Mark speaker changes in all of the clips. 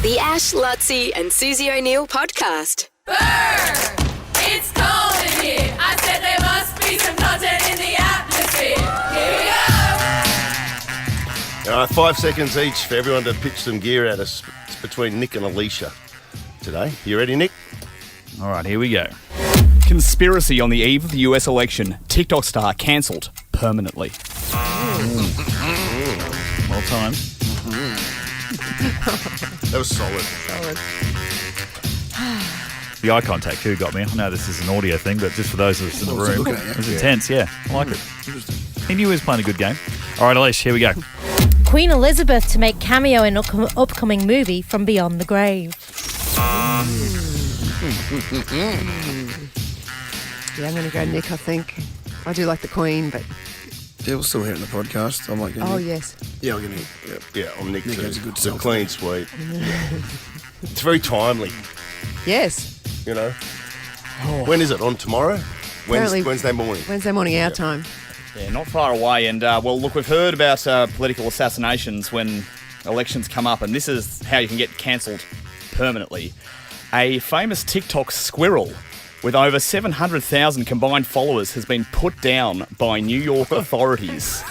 Speaker 1: The Ash, Luttsy and Suse O'Neill podcast.
Speaker 2: Burr! It's cold in here. I said there must be some content in the atmosphere. Here we go.
Speaker 3: 5 seconds each for everyone to pitch some gear at us. It's between Nick and Alicia today. You ready, Nick?
Speaker 4: All right, here we go. Conspiracy on the eve of the US election. TikTok star cancelled permanently. Well timed.
Speaker 3: That was solid.
Speaker 4: The eye contact, who got me? I know this is an audio thing, but just for those of us in the room, it was intense, yeah. I like it. He knew he was playing a good game. All right, Alicia, here we go.
Speaker 5: Queen Elizabeth to make cameo in upcoming movie from Beyond the Grave.
Speaker 6: Yeah, I'm going to go Nick, I think. I do like the Queen, but...
Speaker 7: Yeah, we'll still hear it in the podcast. I might go
Speaker 6: Oh,
Speaker 7: Nick.
Speaker 6: yes.
Speaker 7: Yeah, I'll get Nick.
Speaker 3: Yeah, I'm Nick
Speaker 7: Nick
Speaker 3: too.
Speaker 7: has a good
Speaker 3: It's a
Speaker 7: self.
Speaker 3: clean sweep. It's very timely,
Speaker 6: Yes.
Speaker 3: you know. When is it? On tomorrow?
Speaker 6: Apparently-
Speaker 3: Wednesday morning.
Speaker 6: Wednesday morning, our time.
Speaker 4: Yeah, not far away. And, well, look, we've heard about political assassinations when elections come up, and this is how you can get cancelled permanently. A famous TikTok squirrel with over 700,000 combined followers has been put down by New York authorities.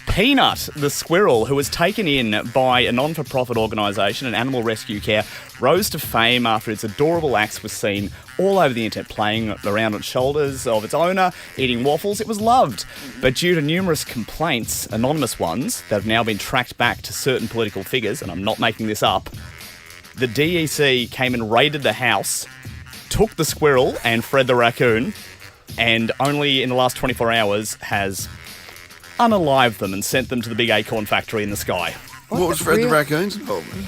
Speaker 4: Peanut, the squirrel, who was taken in by a non-for-profit organisation, an animal rescue care, rose to fame after its adorable acts was seen all over the internet, playing around on shoulders of its owner, eating waffles. It was loved. But due to numerous complaints, anonymous ones, that have now been tracked back to certain political figures, and I'm not making this up, the DEC came and raided the house, took the squirrel and Fred the raccoon, and only in the last 24 hours has unalived them and sent them to the big acorn factory in the sky.
Speaker 7: What was Fred the Raccoon's involvement?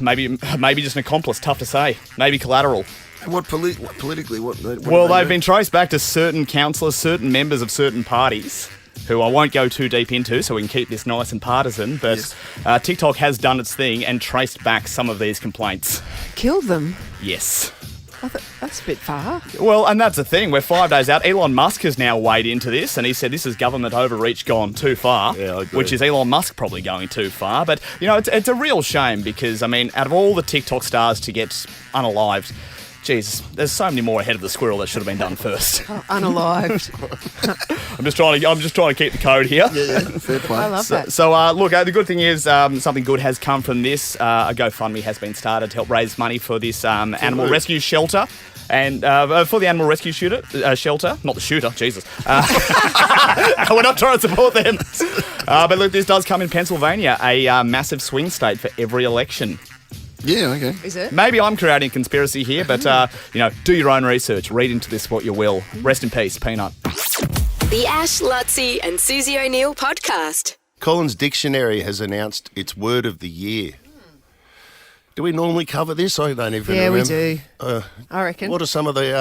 Speaker 4: Maybe just an accomplice, tough to say. Maybe collateral.
Speaker 7: And what politically? What
Speaker 4: Well, they've been traced back to certain councillors, certain members of certain parties, who I won't go too deep into so we can keep this nice and partisan, but
Speaker 7: Yes.
Speaker 4: TikTok has done its thing and traced back some of these complaints.
Speaker 6: Killed them?
Speaker 4: Yes.
Speaker 6: I thought that's a bit far.
Speaker 4: Well, and that's the thing. We're 5 days out. Elon Musk has now weighed into this, and he said this is government overreach gone too far,
Speaker 3: Yeah, I agree.
Speaker 4: which is Elon Musk probably going too far. But, you know, it's a real shame because, I mean, out of all the TikTok stars to get unalived, Jesus, there's so many more ahead of the squirrel that should have been done first.
Speaker 6: Unalived.
Speaker 4: I'm just trying to keep the code here.
Speaker 7: Yeah, fair play.
Speaker 6: I love that.
Speaker 4: So, look, the good thing is something good has come from this. A GoFundMe has been started to help raise money for this animal rescue shelter. And for the animal rescue shelter, not the shooter, Jesus. We're not trying to support them. But look, this does come in Pennsylvania, a massive swing state for every election.
Speaker 7: Yeah, okay.
Speaker 6: Is it?
Speaker 4: Maybe I'm creating a conspiracy here, but, you know, do your own research. Read into this what you will. Rest in peace, Peanut.
Speaker 1: The Ash, Luttsy and Suse O'Neill podcast.
Speaker 3: Collins Dictionary has announced its word of the year. Do we normally cover this? I don't even
Speaker 6: Yeah,
Speaker 3: remember.
Speaker 6: we do. I reckon.
Speaker 3: What are some of the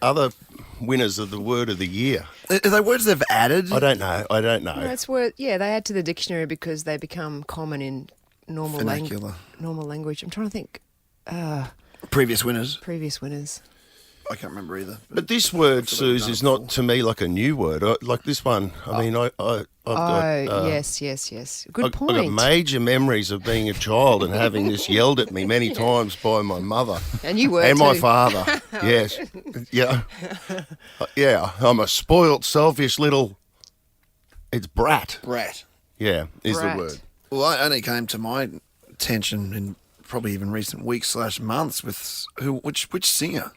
Speaker 3: other winners of the word of the year?
Speaker 7: Are they words they've added?
Speaker 3: I don't know.
Speaker 6: No, it's word. Yeah, they add to the dictionary because they become common in normal
Speaker 7: Vernacular.
Speaker 6: normal language. I'm trying to think.
Speaker 7: Previous winners.
Speaker 6: Previous winners.
Speaker 7: I can't remember either.
Speaker 3: But this word, Suse, is not to me like a new word. Like this one. I mean, I've got.
Speaker 6: Yes. Good point.
Speaker 3: I got major memories of being a child and having this yelled at me many times by my mother.
Speaker 6: And you were
Speaker 3: And my
Speaker 6: too.
Speaker 3: father. Yes. Yeah. Yeah. I'm a spoilt, selfish little... It's brat.
Speaker 7: Brat.
Speaker 3: Yeah, is
Speaker 6: Brat.
Speaker 3: the word.
Speaker 7: Well, I only came to my attention in probably even recent weeks/months with which singer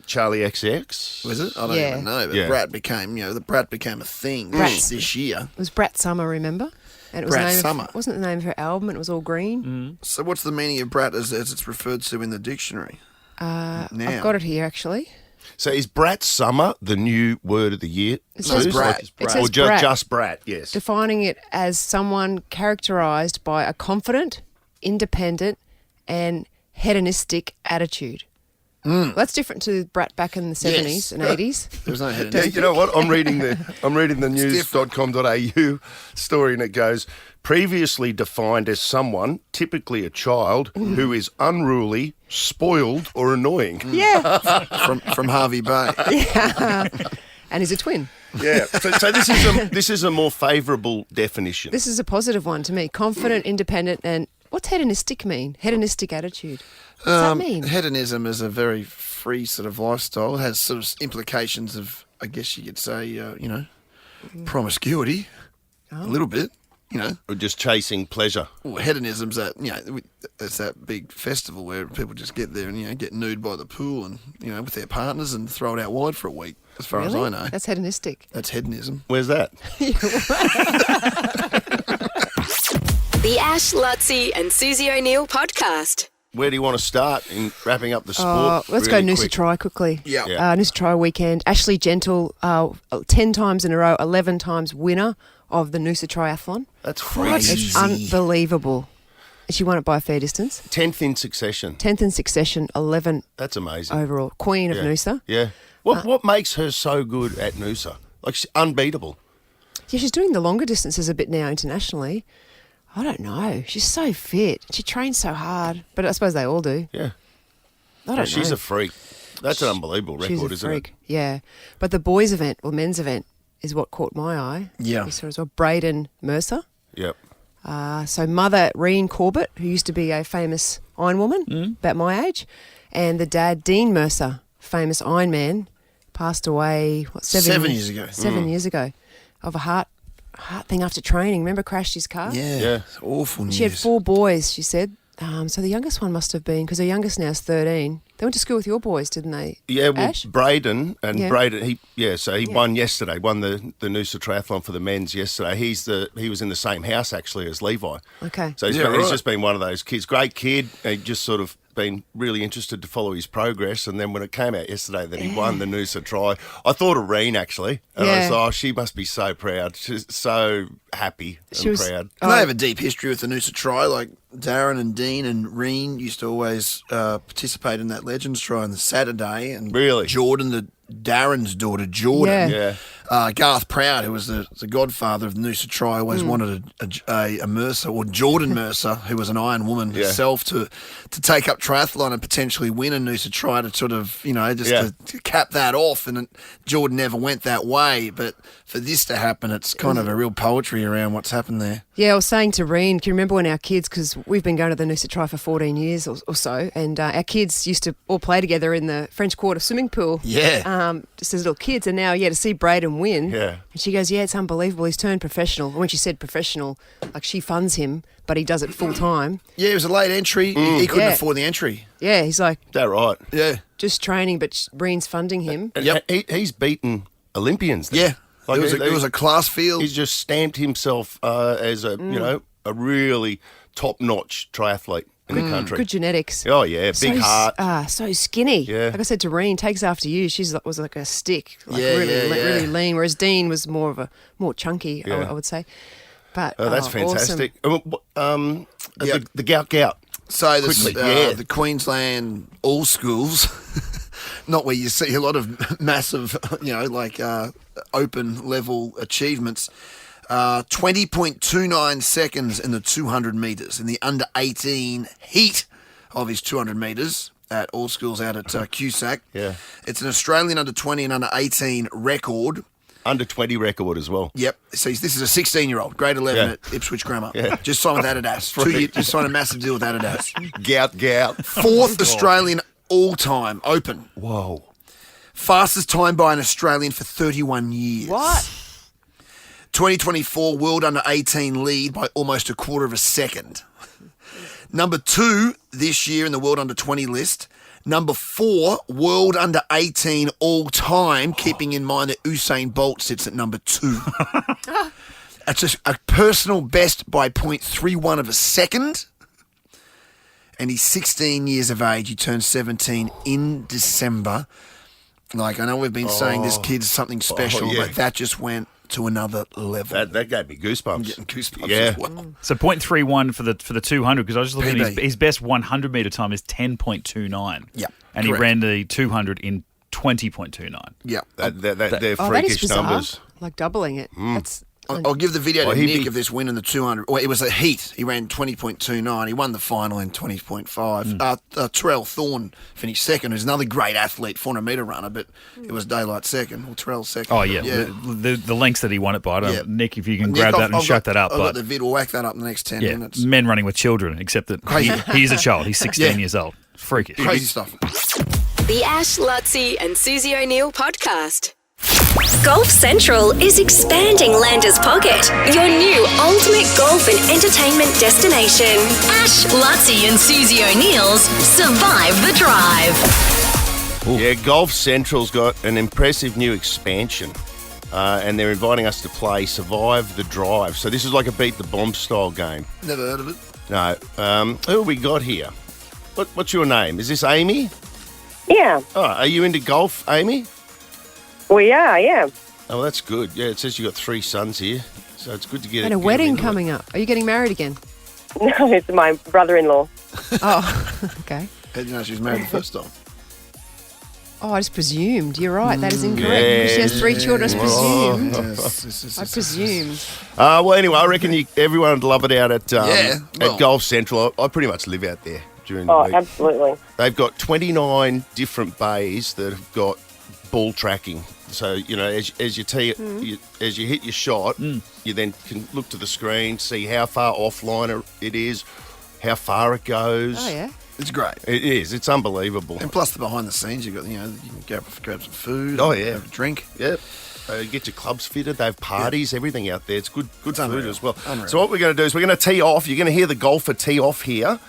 Speaker 3: Charlie XX.
Speaker 7: was it? I don't
Speaker 6: Yeah.
Speaker 7: even know. But
Speaker 3: Yeah.
Speaker 7: Brat became, the Brat became a thing
Speaker 6: Brat.
Speaker 7: this year.
Speaker 6: It was Brat Summer, remember? And it was
Speaker 7: Brat
Speaker 6: the name
Speaker 7: Summer.
Speaker 6: wasn't the name of her album. It was all green.
Speaker 7: So what's the meaning of brat as it's referred to in the dictionary? Now.
Speaker 6: I've got it here actually.
Speaker 3: So is brat summer the new word of the year?
Speaker 6: It says
Speaker 3: Suse?
Speaker 7: brat.
Speaker 3: Like,
Speaker 6: It says
Speaker 3: or
Speaker 6: brat.
Speaker 3: just brat, yes.
Speaker 6: Defining it as someone characterised by a confident, independent, and hedonistic attitude. Well, that's different to brat back in the 70s and 80s.
Speaker 7: There was no head
Speaker 3: Yeah, you know what? I'm reading the news.com.au story, and it goes, previously defined as someone, typically a child, who is unruly, spoiled, or annoying.
Speaker 6: Yeah.
Speaker 7: from Harvey Bay.
Speaker 6: Yeah. And he's a twin.
Speaker 3: Yeah. So this is a more favourable definition.
Speaker 6: This is a positive one to me. Confident, independent, and What's hedonistic mean? Hedonistic attitude. What's that mean?
Speaker 7: Hedonism is a very free sort of lifestyle. It has sort of implications of, I guess you could say, promiscuity, a little bit.
Speaker 3: Or just chasing pleasure.
Speaker 7: Well, hedonism's that, it's that big festival where people just get there and, get nude by the pool and, with their partners and throw it out wide for a week, as far as I know.
Speaker 6: That's hedonistic.
Speaker 7: That's hedonism.
Speaker 3: Where's that?
Speaker 1: The Ash, Luttsy and Susie O'Neill podcast.
Speaker 3: Where do you want to start in wrapping up the sport?
Speaker 6: Let's go Noosa Try quickly.
Speaker 7: Yeah.
Speaker 6: Noosa Try weekend. Ashley Gentle, 10 times in a row, 11 times winner of the Noosa Triathlon.
Speaker 3: That's crazy.
Speaker 6: It's unbelievable. She won it by a fair distance.
Speaker 3: 10th in succession.
Speaker 6: 10th in succession, 11
Speaker 3: That's amazing.
Speaker 6: overall. Queen of Noosa.
Speaker 3: Yeah. What makes her so good at Noosa? Like, she's unbeatable.
Speaker 6: Yeah, she's doing the longer distances a bit now internationally. I don't know. She's so fit. She trains so hard. But I suppose they all do.
Speaker 3: Yeah.
Speaker 6: I don't know.
Speaker 3: She's a freak. That's an unbelievable
Speaker 6: She's
Speaker 3: record,
Speaker 6: a
Speaker 3: isn't
Speaker 6: freak.
Speaker 3: it?
Speaker 6: Yeah. But the boys' event, or men's event, is what caught my eye.
Speaker 7: Yeah.
Speaker 6: You saw as well. Braden Mercer.
Speaker 3: Yep.
Speaker 6: So mother, Reen Corbett, who used to be a famous Ironwoman, about my age, and the dad, Dean Mercer, famous Ironman, passed away,
Speaker 7: 7 years ago.
Speaker 6: 7 years ago, of a heart thing after training. Remember, crashed his car?
Speaker 3: Yeah.
Speaker 7: It's awful news.
Speaker 6: She had 4 boys, she said. So the youngest one must have been, because her youngest now is 13. They went to school with your boys, didn't they?
Speaker 3: Yeah, well,
Speaker 6: Ash?
Speaker 3: Braden,
Speaker 6: Yeah.
Speaker 3: he won yesterday, won the Noosa Triathlon for the men's yesterday. He was in the same house, actually, as Levi.
Speaker 6: Okay.
Speaker 3: So he's just been one of those kids. Great kid. He just sort of been really interested to follow his progress. And then when it came out yesterday that he won the Noosa Tri, I thought of Reen, actually. And I thought, she must be so proud. She's so happy and proud.
Speaker 7: And they have a deep history with the Noosa Tri. Like Darren and Dean and Reen used to always participate in that Legends Tri on the Saturday. And
Speaker 3: Really?
Speaker 7: Jordan, Darren's daughter, Jordan.
Speaker 6: Yeah.
Speaker 7: Garth Proud, who was the godfather of the Noosa Tri, always wanted a Mercer, or Jordan Mercer, who was an Iron Woman herself, to take up triathlon and potentially win a Noosa Tri to sort of, to cap that off. And Jordan never went that way. But for this to happen, it's kind of a real poetry around what's happened there.
Speaker 6: Yeah, I was saying to Reen, can you remember when our kids, because we've been going to the Noosa Tri for 14 years or so, and our kids used to all play together in the French Quarter swimming pool.
Speaker 7: Yeah.
Speaker 6: Just as little kids, and now, to see Braden win.
Speaker 3: Yeah.
Speaker 6: And she goes, it's unbelievable. He's turned professional. And when she said professional, like she funds him, but he does it full time.
Speaker 7: Yeah, it was a late entry. He couldn't afford the entry.
Speaker 6: Yeah, he's like,
Speaker 3: Is that right?
Speaker 7: Yeah.
Speaker 6: just training, but Reen's funding him.
Speaker 3: And
Speaker 7: Yep.
Speaker 3: He's beaten Olympians then.
Speaker 7: Yeah.
Speaker 3: Like,
Speaker 7: it was a class field.
Speaker 3: He's just stamped himself as a really top-notch triathlete in the country.
Speaker 6: Good genetics.
Speaker 3: Oh yeah, big heart.
Speaker 6: So skinny.
Speaker 3: Yeah.
Speaker 6: Like I said to Reen, takes after you. Was like a stick. Like
Speaker 7: Yeah,
Speaker 6: really lean. Whereas Dean was more chunky, I would say. But
Speaker 3: Oh, that's fantastic. The gout.
Speaker 7: So
Speaker 3: Quickly,
Speaker 7: the Queensland all schools, not where you see a lot of massive, open level achievements. 20.29 seconds in the 200 metres in the under 18 heat of his 200 metres at all schools out at Cusack.
Speaker 3: Yeah.
Speaker 7: It's an Australian under 20 and under 18 record.
Speaker 3: Under 20 record as well.
Speaker 7: Yep. So this is a 16-year-old, grade 11 at Ipswich Grammar.
Speaker 3: Yeah.
Speaker 7: Just signed with Adidas. 2 years, just signed a massive deal with Adidas.
Speaker 3: Gout.
Speaker 7: Fourth Australian all-time open.
Speaker 3: Whoa.
Speaker 7: Fastest time by an Australian for 31 years.
Speaker 6: What?
Speaker 7: 2024 World Under 18 lead by almost a quarter of a second. Number 2 this year in the World Under 20 list. Number 4 World Under 18 all time, keeping in mind that Usain Bolt sits at number 2. That's just a personal best by 0.31 of a second. And he's 16 years of age. He turned 17 in December. Like, I know we've been saying this kid's something special,
Speaker 3: yeah.
Speaker 7: but that just went to another level.
Speaker 3: That gave me goosebumps.
Speaker 7: I'm getting goosebumps
Speaker 3: Yeah.
Speaker 7: as well.
Speaker 8: So 0.31 for the 200, because I was just looking at
Speaker 7: PB.
Speaker 8: his best 100 metre time is 10.29.
Speaker 7: Yeah,
Speaker 8: And he
Speaker 7: correct.
Speaker 8: ran the 200 in 20.29.
Speaker 7: Yeah.
Speaker 3: They're
Speaker 6: That is
Speaker 3: freakish
Speaker 6: bizarre.
Speaker 3: numbers.
Speaker 6: Like doubling it.
Speaker 7: I'll give the video to
Speaker 3: he'd
Speaker 7: Nick
Speaker 3: be-
Speaker 7: of this win in the 200. Well, it was a heat. He ran 20.29. He won the final in 20.5. Terrell Thorne finished second, who's another great athlete, 400-metre runner, but it was Daylight second, or Terrell second.
Speaker 8: Oh, yeah. The lengths that he won it by. I don't
Speaker 7: Yeah.
Speaker 8: Nick, if you can
Speaker 7: Nick,
Speaker 8: grab that and shut that up.
Speaker 7: I've
Speaker 8: But
Speaker 7: got the vid. We'll whack that up in the next 10
Speaker 8: yeah,
Speaker 7: minutes.
Speaker 8: men running with children, except that he's a child. He's 16
Speaker 7: Yeah.
Speaker 8: years old. Freakish.
Speaker 7: Crazy stuff.
Speaker 1: The Ash, Luttsy and Susie O'Neill podcast.
Speaker 9: Golf Central is expanding Landers Pocket, your new ultimate golf and entertainment destination. Ash, Luttsy and Susie O'Neill's Survive the Drive.
Speaker 3: Yeah, Golf Central's got an impressive new expansion, and they're inviting us to play Survive the Drive. So this is like a Beat the Bomb style game.
Speaker 7: Never heard of it.
Speaker 3: No. Who have we got here? What's your name? Is this Amy?
Speaker 10: Yeah,
Speaker 3: Oh, are you into golf, Amy?
Speaker 10: we are, yeah.
Speaker 3: Oh, that's good. Yeah, it says you got 3 sons here, so it's good to get
Speaker 6: And a
Speaker 3: get
Speaker 6: wedding
Speaker 3: into it.
Speaker 6: coming up. Are you getting married again?
Speaker 10: No, it's my brother-in-law.
Speaker 6: Oh, okay.
Speaker 7: How did you know she was married the first time?
Speaker 6: Oh, I just presumed. You're right. That is incorrect. Because she has 3 children. I just presumed. I presumed.
Speaker 3: Well, anyway, I reckon everyone would love it out at
Speaker 7: well-
Speaker 3: at Golf Central. I pretty much live out there during the
Speaker 10: Oh,
Speaker 3: week.
Speaker 10: absolutely.
Speaker 3: They've got 29 different bays that have got ball tracking. So, as you tee it, as you hit your shot, you then can look to the screen, see how far offline it is, how far it goes.
Speaker 6: Oh, yeah.
Speaker 7: It's great.
Speaker 3: It is. It's unbelievable.
Speaker 7: And plus the behind the scenes, you got you can grab some food.
Speaker 3: Oh,
Speaker 7: and
Speaker 3: yeah.
Speaker 7: have a drink.
Speaker 3: Yep. Get your clubs fitted. They have parties, everything out there. It's good food
Speaker 7: unreal.
Speaker 3: as well.
Speaker 7: Unreal.
Speaker 3: So what we're going to do is we're going to tee off. You're going to hear the golfer tee off here,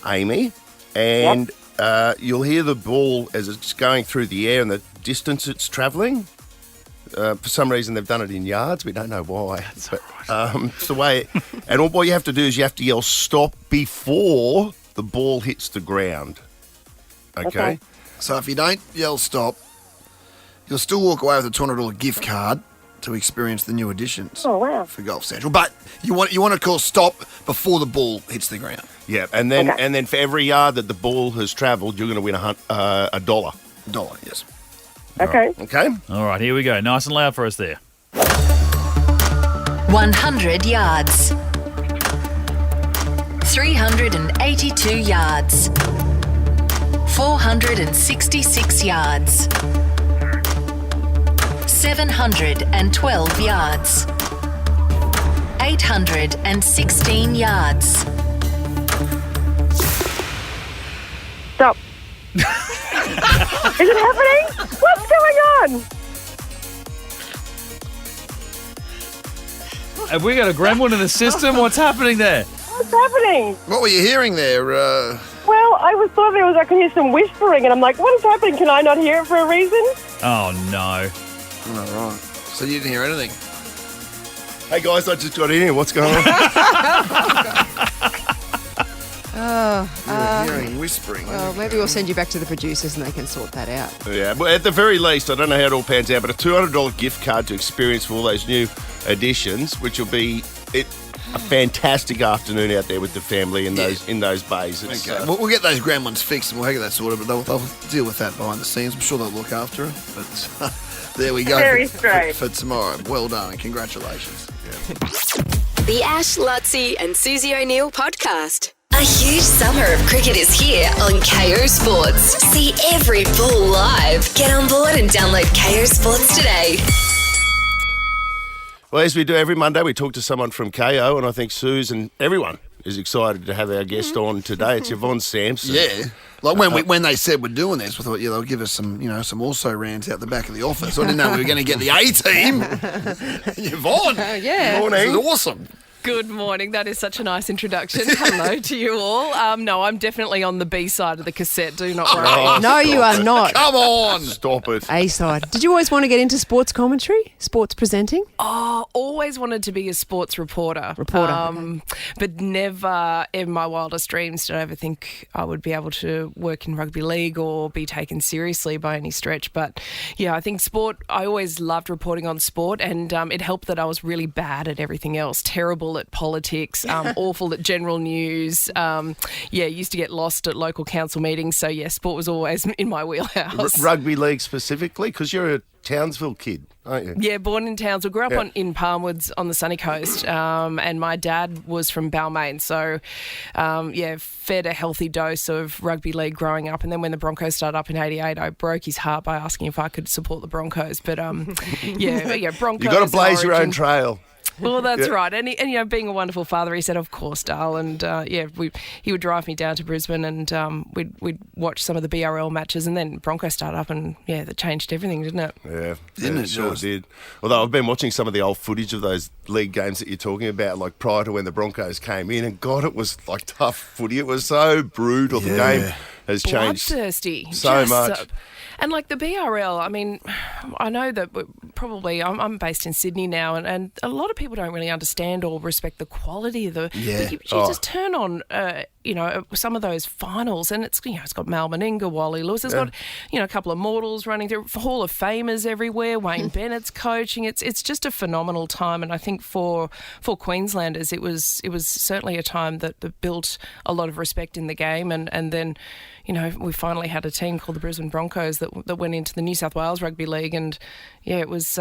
Speaker 3: Amy, and you'll hear the ball as it's going through the air and the distance it's travelling. For some reason, they've done it in yards. We don't know why. It's the way. And all you have to do is you have to yell stop before the ball hits the ground. Okay?
Speaker 7: So if you don't yell stop, you'll still walk away with a $200 gift card to experience the new additions.
Speaker 10: Oh, wow.
Speaker 7: For Golf Central. But you want to call stop before the ball hits the ground.
Speaker 3: Yeah, and then for every yard that the ball has travelled, you're going to win $1.
Speaker 7: $1, yes.
Speaker 10: Okay.
Speaker 3: Okay?
Speaker 8: All right, here we go. Nice and loud for us there.
Speaker 9: 100 yards. 382 yards. 466 yards. 712 yards. 816 yards.
Speaker 10: Stop. Is it happening? What's going on?
Speaker 8: Have we got a gremlin in the system? What's happening there?
Speaker 10: What's happening?
Speaker 7: What were you hearing there?
Speaker 10: Well, I thought I could hear some whispering, and I'm like, what is happening? Can I not hear it for a reason?
Speaker 8: Oh, no.
Speaker 7: All right. So you didn't hear anything?
Speaker 3: Hey, guys, I just got in here. What's going on?
Speaker 7: You were hearing whispering.
Speaker 6: Well, maybe we'll send you back to the producers and they can sort that out.
Speaker 3: Yeah, well, at the very least, I don't know how it all pans out, but a $200 gift card to experience for all those new additions, which will be a fantastic afternoon out there with the family in those bays. It's,
Speaker 7: Okay. We'll get those gremlins fixed and we'll get that sorted, but they'll deal with that behind the scenes. I'm sure they'll look after it. But there we go.
Speaker 10: Very straight.
Speaker 7: For tomorrow. Well done. Congratulations.
Speaker 1: The Ash, Luttsy and Susie O'Neill podcast.
Speaker 9: A huge summer of cricket is here on KO Sports. See every ball live. Get on board and download KO Sports today.
Speaker 3: Well, as we do every Monday, we talk to someone from KO, and I think Suse and everyone is excited to have our guest on today. It's Yvonne Sampson.
Speaker 7: Yeah. Like when they said we're doing this, we thought, they'll give us some also rans out the back of the office. I didn't know we were going to get the A team. Yvonne.
Speaker 6: Yeah.
Speaker 3: Morning.
Speaker 7: This is awesome.
Speaker 11: Good morning. That is such a nice introduction. Hello to you all. No, I'm definitely on the B side of the cassette. Do not worry.
Speaker 3: Oh,
Speaker 6: No, you are not.
Speaker 7: Come on.
Speaker 3: Stop it.
Speaker 6: A side. Did you always want to get into sports commentary? Sports presenting?
Speaker 11: Oh, always wanted to be a sports reporter.
Speaker 6: Okay.
Speaker 11: But never in my wildest dreams did I ever think I would be able to work in rugby league or be taken seriously by any stretch. But yeah, I think sport, I always loved reporting on sport, and it helped that I was really bad at everything else. Terrible terrible at politics, awful at general news. Used to get lost at local council meetings. So, yeah, sport was always in my wheelhouse.
Speaker 3: Rugby league specifically, because you're a Townsville kid, aren't you?
Speaker 11: Yeah, born in Townsville. Grew up in Palmwoods on the sunny coast, and my dad was from Balmain. So, fed a healthy dose of rugby league growing up. And then when the Broncos started up in '88, I broke his heart by asking if I could support the Broncos. But, Broncos.
Speaker 3: You've got to blaze your own trail.
Speaker 11: Well, that's right. And being a wonderful father, he said, of course, Dale. And, he would drive me down to Brisbane and we'd watch some of the BRL matches, and then Broncos started up and, that changed everything, didn't it?
Speaker 3: Yeah, it sure did. Although I've been watching some of the old footage of those league games that you're talking about, like prior to when the Broncos came in, and God, it was like tough footy. It was so brutal. The game has changed
Speaker 11: bloodthirsty.
Speaker 3: So much.
Speaker 11: And like the BRL, I mean, I know that probably I'm based in Sydney now, and a lot of people don't really understand or respect the quality of the.
Speaker 7: Yeah.
Speaker 11: You just turn on, some of those finals, and it's got Mal Meninga, Wally Lewis, it's got a couple of mortals running through, Hall of Famers everywhere. Wayne Bennett's coaching. It's just a phenomenal time, and I think for Queenslanders, it was certainly a time that built a lot of respect in the game, and then. We finally had a team called the Brisbane Broncos that went into the New South Wales Rugby League, and it was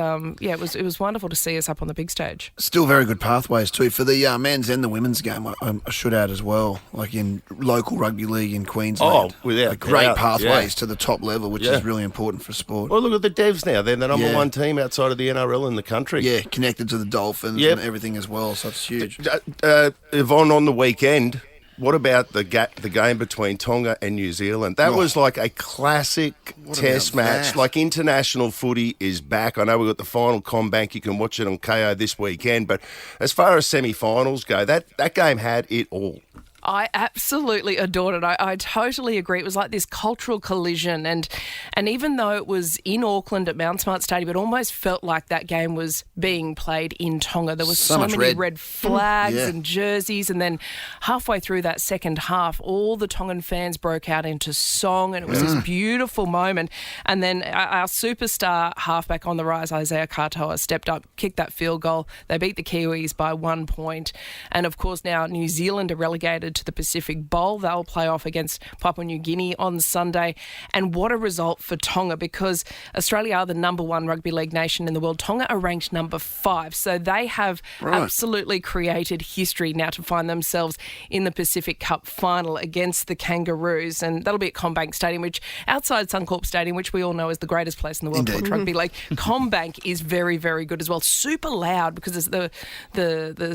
Speaker 11: wonderful to see us up on the big stage.
Speaker 7: Still very good pathways too for the men's and the women's game. I should add as well, like in local rugby league in Queensland.
Speaker 3: Oh, without
Speaker 7: great pathways to the top level, which is really important for sport.
Speaker 3: Well, look at the Devs now; they're the number one team outside of the NRL in the country.
Speaker 7: Yeah, connected to the Dolphins and everything as well, so it's huge.
Speaker 3: Yvonne, on the weekend. What about the game between Tonga and New Zealand? That was like a classic test match.
Speaker 7: That?
Speaker 3: Like international footy is back. I know we've got the final CommBank. You can watch it on KO this weekend. But as far as semi-finals go, that game had it all.
Speaker 11: I absolutely adored it. I totally agree. It was like this cultural collision, and even though it was in Auckland at Mount Smart Stadium, it almost felt like that game was being played in Tonga. There was so many red flags and jerseys, and then halfway through that second half, all the Tongan fans broke out into song, and it was this beautiful moment. And then our superstar halfback on the rise, Isaiah Katoa, stepped up, kicked that field goal. They beat the Kiwis by 1 point. And of course now New Zealand are relegated to the Pacific Bowl. They'll play off against Papua New Guinea on Sunday. And what a result for Tonga, because Australia are the number one rugby league nation in the world. Tonga are ranked number 5. So they have absolutely created history now to find themselves in the Pacific Cup final against the Kangaroos. And that'll be at CommBank Stadium, which outside Suncorp Stadium, which we all know is the greatest place in the world for rugby league. CommBank is very, very good as well. Super loud because the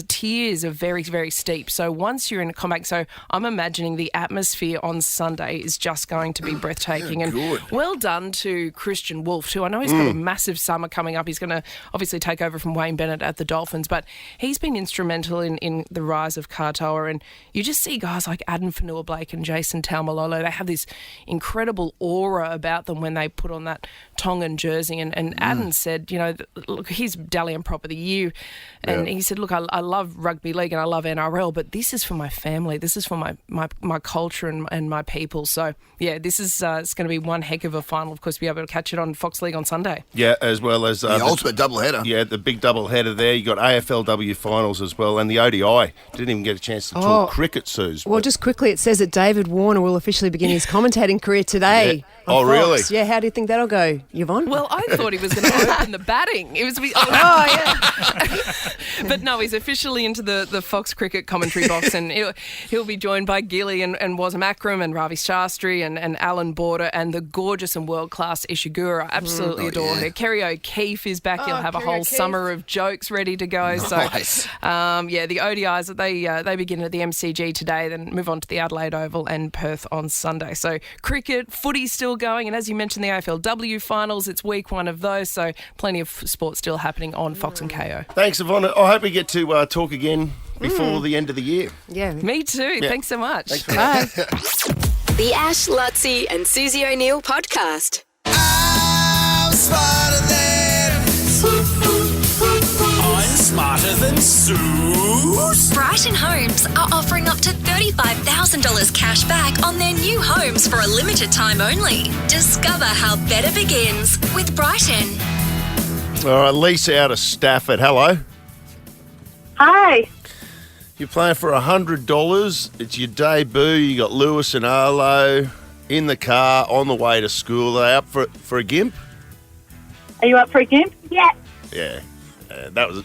Speaker 11: tiers are very, very steep. So once you're in a CommBank, so I'm imagining the atmosphere on Sunday is just going to be breathtaking. And well done to Christian Wolf too. I know he's got a massive summer coming up. He's going to obviously take over from Wayne Bennett at the Dolphins, but he's been instrumental in the rise of Katoa. And you just see guys like Adam Fanua-Blake and Jason Taumalolo. They have this incredible aura about them when they put on that Tongan jersey. And Adam said, look, he's Dalian Prop of the Year. And he said, look, I love rugby league and I love NRL, but this is for my family. This is for my culture and my people. So, yeah, this is it's going to be one heck of a final. Of course, be able to catch it on Fox League on Sunday.
Speaker 3: Yeah, as well as
Speaker 7: the ultimate doubleheader.
Speaker 3: Yeah, the big doubleheader there. You got AFLW finals as well, and the ODI. Didn't even get a chance to talk cricket, Suse.
Speaker 6: Well, just quickly, it says that David Warner will officially begin his commentating career today.
Speaker 3: Oh,
Speaker 6: Fox.
Speaker 3: really?
Speaker 6: Yeah, how do you think that'll go, Yvonne?
Speaker 11: Well, I thought he was going to open the batting. It was, but no, he's officially into the Fox cricket commentary box, and he'll be joined by Gilly and Wasam Akram and Ravi Shastri and Alan Border and the gorgeous and world-class Ishiguro. Absolutely adore her. Kerry O'Keefe is back. He'll have a whole summer of jokes ready to go.
Speaker 7: Nice.
Speaker 11: So, the ODIs, they begin at the MCG today, then move on to the Adelaide Oval and Perth on Sunday. So cricket, footy still going, and as you mentioned, the AFLW finals, it's week 1 of those, so plenty of sport still happening on Fox and KO.
Speaker 3: Thanks, Yvonne. I hope we get to talk again before the end of the year.
Speaker 6: Yeah.
Speaker 11: Me too. Yeah. Thanks so much.
Speaker 3: Thanks for
Speaker 6: Bye.
Speaker 1: The Ash, Luttsy and Susie O'Neill podcast.
Speaker 12: I'm smarter than Sue.
Speaker 9: Brighton Homes are offering up to $35,000 cash back on their new homes for a limited time only. Discover how better begins with Brighton.
Speaker 3: All right, Lisa out of Stafford. Hello.
Speaker 10: Hi.
Speaker 3: You're playing for $100. It's your debut. You got Lewis and Arlo in the car on the way to school. Are they up for a gimp?
Speaker 10: Are you up for a game? Yeah.
Speaker 3: Yeah.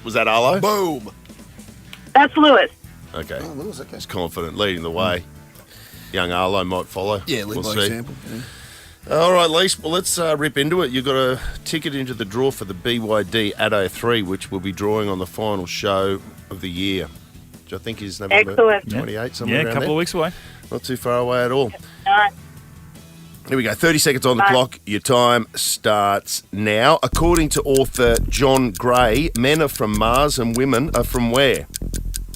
Speaker 3: Was that Arlo?
Speaker 7: Boom.
Speaker 10: That's Lewis.
Speaker 3: Okay.
Speaker 7: Oh, Lewis, okay.
Speaker 3: He's confident, leading the way. Young Arlo might follow.
Speaker 7: Yeah, lead by example. Yeah.
Speaker 3: All right, Lise, well, let's rip into it. You've got a ticket into the draw for the BYD Addo 3, which we'll be drawing on the final show of the year, which I think is November
Speaker 10: Excellent.
Speaker 3: 28, somewhere
Speaker 8: Yeah,
Speaker 3: around
Speaker 8: a couple
Speaker 3: there.
Speaker 8: of weeks away.
Speaker 3: Not too far away at all.
Speaker 10: Nice.
Speaker 3: Here we go. 30 seconds on the
Speaker 10: Bye.
Speaker 3: clock. Your time starts now. According to author John Gray, men are from Mars and women are from where?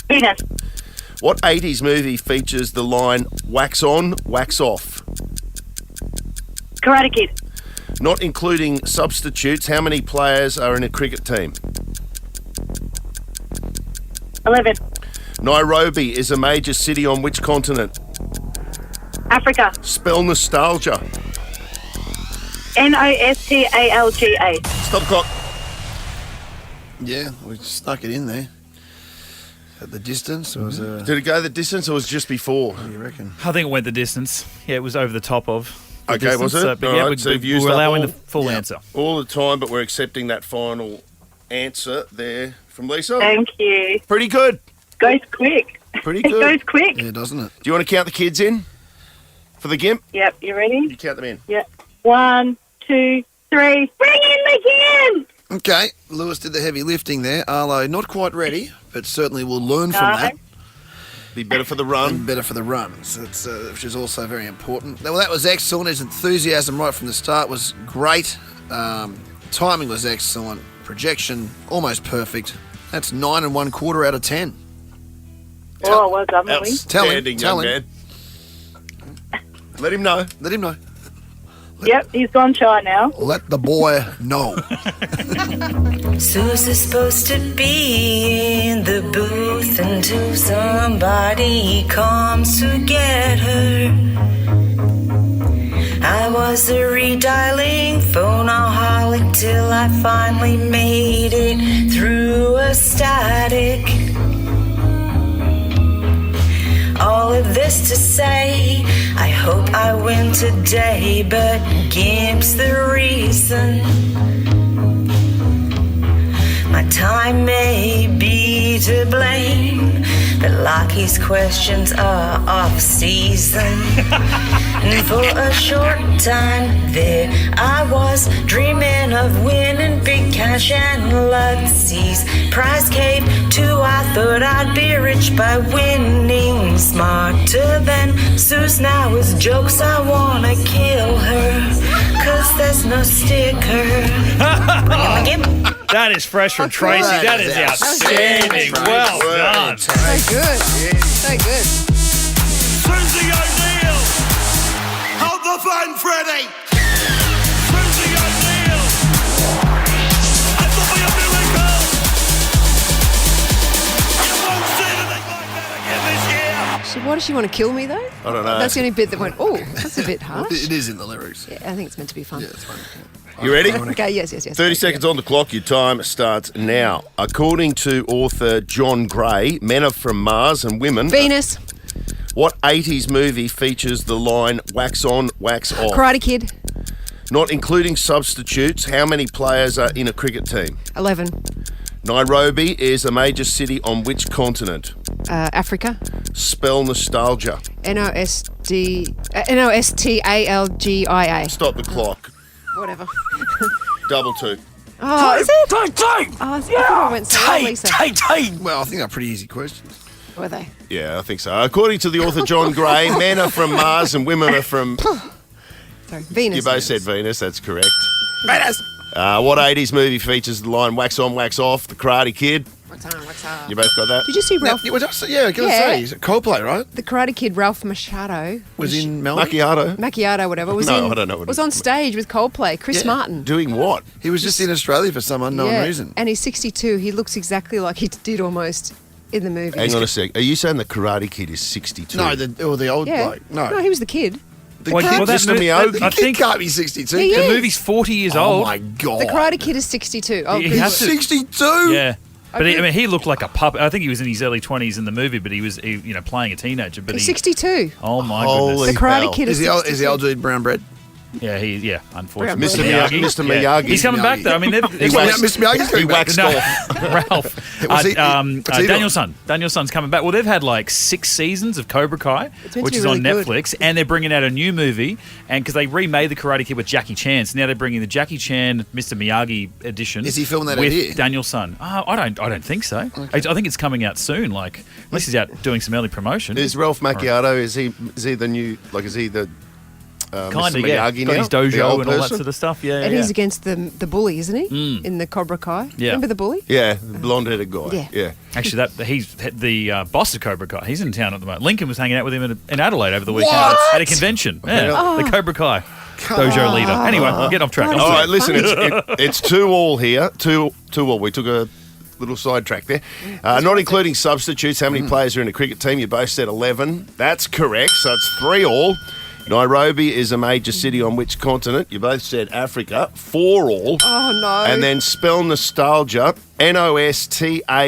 Speaker 10: Venus.
Speaker 3: What 80s movie features the line, wax on, wax off?
Speaker 10: Karate Kid.
Speaker 3: Not including substitutes, how many players are in a cricket team?
Speaker 10: 11.
Speaker 3: Nairobi is a major city on which continent?
Speaker 10: Africa.
Speaker 3: Spell nostalgia.
Speaker 10: Nostalga.
Speaker 3: Stop the clock.
Speaker 7: Yeah, we snuck it in there. At the distance, or was
Speaker 3: Did it go the distance or was it just before?
Speaker 7: What do you reckon?
Speaker 8: I think it went the distance. Yeah, it was over the top of the
Speaker 3: Okay,
Speaker 8: distance.
Speaker 3: was it?
Speaker 8: But
Speaker 3: All
Speaker 8: yeah,
Speaker 3: right, so you've used
Speaker 8: we're
Speaker 3: up
Speaker 8: allowing
Speaker 3: all-
Speaker 8: the full answer.
Speaker 3: All the time, but we're accepting that final answer there from Lisa.
Speaker 10: Thank you.
Speaker 3: Pretty good.
Speaker 10: Goes quick.
Speaker 3: Pretty
Speaker 10: It
Speaker 3: good.
Speaker 10: goes quick.
Speaker 7: Yeah, doesn't it?
Speaker 3: Do you want to count the kids in for the gimp?
Speaker 10: Yep, you ready?
Speaker 3: You count them in.
Speaker 10: Yep. 1, 2, 3. Bring in the kids!
Speaker 7: Okay, Lewis did the heavy lifting there. Arlo not quite ready, but certainly will learn from
Speaker 10: No.
Speaker 7: that.
Speaker 3: Be better for the run.
Speaker 7: And better for the run, so it's, which is also very important. Well, that was excellent. His enthusiasm right from the start was great. Timing was excellent. Projection almost perfect. That's 9 1/4 out of 10.
Speaker 10: Oh, well done, Louis.
Speaker 3: Outstanding,
Speaker 7: Tell
Speaker 3: young
Speaker 7: him.
Speaker 3: man. Let him know.
Speaker 7: Let him know.
Speaker 10: Yep, he's gone shy now.
Speaker 7: Let the boy know.
Speaker 13: Suse is supposed to be in the booth until somebody comes to get her. I was a redialing phoneaholic till I finally made it through a static. All of this to say, I hope I win today, but Gimp's the reason. My time may be to blame, but Lockie's questions are off season. And for a short time there, I was dreaming of winning big cash and Luttsy's prize cave too. I thought I'd be rich by winning. Smarter than Suse now is jokes. I wanna kill her, 'cause there's no sticker. Bring him again.
Speaker 8: That is fresh from Tracy. That is outstanding. Well done.
Speaker 6: So good. So good.
Speaker 12: Susie O'Neill! Hold the phone, Freddie! Susie O'Neill! It will be a miracle! You won't see anything like that again this year!
Speaker 6: Why does she want to kill me, though?
Speaker 3: I don't know.
Speaker 6: That's the only bit that went, oh, that's a bit harsh.
Speaker 7: It is in the lyrics.
Speaker 6: Yeah, I think it's meant to be fun.
Speaker 7: Yeah, it's fine.
Speaker 3: You ready?
Speaker 6: Okay, yes.
Speaker 3: 30 seconds on the clock. Your time starts now. According to author John Gray, men are from Mars and women...
Speaker 6: Venus.
Speaker 3: What 80s movie features the line, wax on, wax off?
Speaker 6: Karate Kid.
Speaker 3: Not including substitutes, how many players are in a cricket team?
Speaker 6: 11.
Speaker 3: Nairobi is a major city on which continent?
Speaker 6: Africa.
Speaker 3: Spell nostalgia.
Speaker 6: Nostalgia.
Speaker 3: Stop the clock.
Speaker 6: Whatever.
Speaker 3: Double two.
Speaker 6: Oh, is it? Oh, I thought I went so well, Lisa.
Speaker 7: Well, I think they're pretty easy questions.
Speaker 6: Were they?
Speaker 3: Yeah, I think so. According to the author John Gray, men are from Mars and women are from...
Speaker 6: Sorry, Venus.
Speaker 3: You both said Venus, that's correct.
Speaker 7: Venus!
Speaker 3: What 80s movie features the line, wax on, wax off? The Karate Kid.
Speaker 6: Wax on, wax off.
Speaker 3: You both got that?
Speaker 6: Did you see Ralph?
Speaker 7: Yeah, I was going to say, it's Coldplay, right?
Speaker 6: The Karate Kid, Ralph Machado.
Speaker 7: Was in Melbourne.
Speaker 3: Macchiato.
Speaker 6: Whatever. Was
Speaker 3: No, I don't know what
Speaker 6: was
Speaker 3: it
Speaker 6: on
Speaker 3: is.
Speaker 6: stage with Coldplay. Chris Martin.
Speaker 3: Doing what?
Speaker 7: He was just in Australia for some unknown
Speaker 6: Yeah,
Speaker 7: reason.
Speaker 6: and he's 62. He looks exactly like he did almost in the movie.
Speaker 3: Hang on a sec. Are you saying the Karate Kid is 62?
Speaker 7: No, the old
Speaker 6: Yeah.
Speaker 7: bloke. No.
Speaker 6: No, he was the kid.
Speaker 7: The
Speaker 8: Well,
Speaker 7: kid,
Speaker 8: well, that
Speaker 3: Mr.
Speaker 8: mo-
Speaker 3: Miyagi.
Speaker 7: the
Speaker 8: I
Speaker 7: kid
Speaker 8: think
Speaker 7: can't be 62.
Speaker 6: He
Speaker 8: the
Speaker 6: is.
Speaker 8: movie's 40 years
Speaker 7: Oh
Speaker 8: old.
Speaker 7: my God.
Speaker 6: The Karate Kid is 62. Oh,
Speaker 8: He
Speaker 6: Google
Speaker 8: has
Speaker 6: it.
Speaker 8: to-
Speaker 7: 62?
Speaker 8: Yeah. But he looked like a puppet. I think he was in his early 20s in the movie, but he was playing a teenager. But
Speaker 6: He's 62.
Speaker 8: Oh my goodness!
Speaker 6: The Karate Kid
Speaker 7: Is the old dude brown bread?
Speaker 8: Yeah, unfortunately.
Speaker 3: Mr. Miyagi.
Speaker 8: He's coming back though. I mean,
Speaker 7: Mr. Miyagi's coming back.
Speaker 8: Ralph. Daniel-san's coming back. Well, they've had like 6 seasons of Cobra Kai, which is
Speaker 6: really
Speaker 8: on Netflix, and they're bringing out a new movie. And because they remade the Karate Kid with Jackie Chan, so now they're bringing the Jackie Chan, Mr. Miyagi edition.
Speaker 7: Is he filming that
Speaker 8: with
Speaker 7: here?
Speaker 8: Daniel-san? I don't think so. Okay. I think it's coming out soon. Like unless he's out doing some early promotion.
Speaker 3: Is Ralph Macchiato? Is he the new? Like, is he the?
Speaker 8: Kind of,
Speaker 3: Mr.
Speaker 8: yeah.
Speaker 3: Miyagi
Speaker 8: Got
Speaker 3: now,
Speaker 8: his
Speaker 3: the
Speaker 8: dojo
Speaker 3: old
Speaker 8: and all that
Speaker 3: person?
Speaker 8: sort of stuff. Yeah,
Speaker 6: And he's against the bully, isn't he? In the Cobra Kai.
Speaker 8: Yeah.
Speaker 6: Remember the bully?
Speaker 3: Yeah, the blonde-headed guy.
Speaker 6: Yeah.
Speaker 8: Actually, he's the boss of Cobra Kai. He's in town at the moment. Lincoln was hanging out with him in Adelaide over the weekend at a convention. Yeah, the Cobra Kai dojo leader. Anyway, we'll get off track.
Speaker 3: All right, listen, it's 2-2 here. 2-2. We took a little sidetrack there. Not including substitutes. How many players are in a cricket team? You both said 11. That's correct. So it's 3-3. Nairobi is a major city on which continent? You both said Africa. 4-4.
Speaker 6: Oh, no.
Speaker 3: And then spell nostalgia. Nostalgia.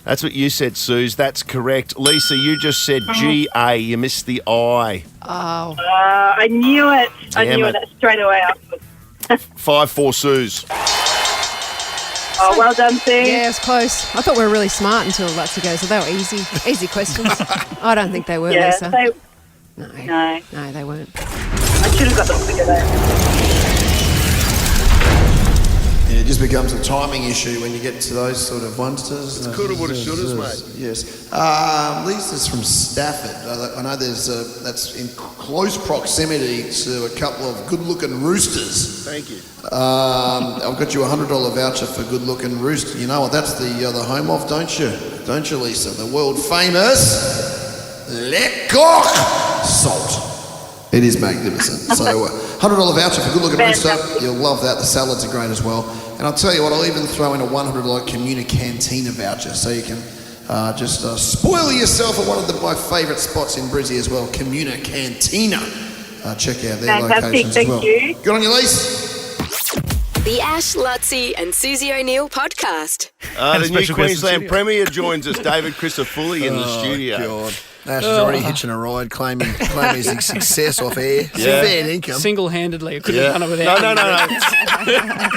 Speaker 3: That's what you said, Suse. That's correct. Lisa, you just said GA. You missed the I.
Speaker 6: Oh.
Speaker 10: I knew it. I
Speaker 3: Damn
Speaker 10: knew
Speaker 3: it.
Speaker 10: it straight away afterwards.
Speaker 3: 5-4, Suse.
Speaker 10: Oh, well done, Sue.
Speaker 6: Yeah, it's close. I thought we were really smart until Luttsy goes, so they were easy questions. I don't think they were,
Speaker 10: Yeah,
Speaker 6: Lisa.
Speaker 10: no,
Speaker 6: No, they weren't.
Speaker 10: I should have got them quicker though.
Speaker 14: Yeah, it just becomes a timing issue when you get to those sort of ones.
Speaker 3: Coulda, woulda, shouldas, mate.
Speaker 14: Yes. Lisa's from Stafford. I know that's in close proximity to a couple of good-looking roosters.
Speaker 3: Thank you.
Speaker 14: I've got you a $100 voucher for good-looking rooster. You know what? That's the home of, don't you? Don't you, Lisa? The world famous Le Coq salt. It is magnificent. So, $100 voucher for good-looking rooster. You'll love that. The salads are great as well. And I'll tell you what, I'll even throw in a $100 Communer Cantina voucher, so you can just spoil yourself at one of my favourite spots in Brizzy as well, Communer Cantina. Check out their locations as well.
Speaker 10: Thank you.
Speaker 14: Good on you, Lise.
Speaker 1: The Ash, Luttsy and Susie O'Neill podcast.
Speaker 3: The new Queensland Premier joins us, David Crisafulli, in the studio.
Speaker 7: God. Ash is already hitching a ride, claiming his success off air. Fair income.
Speaker 15: Single-handedly, I couldn't have done it without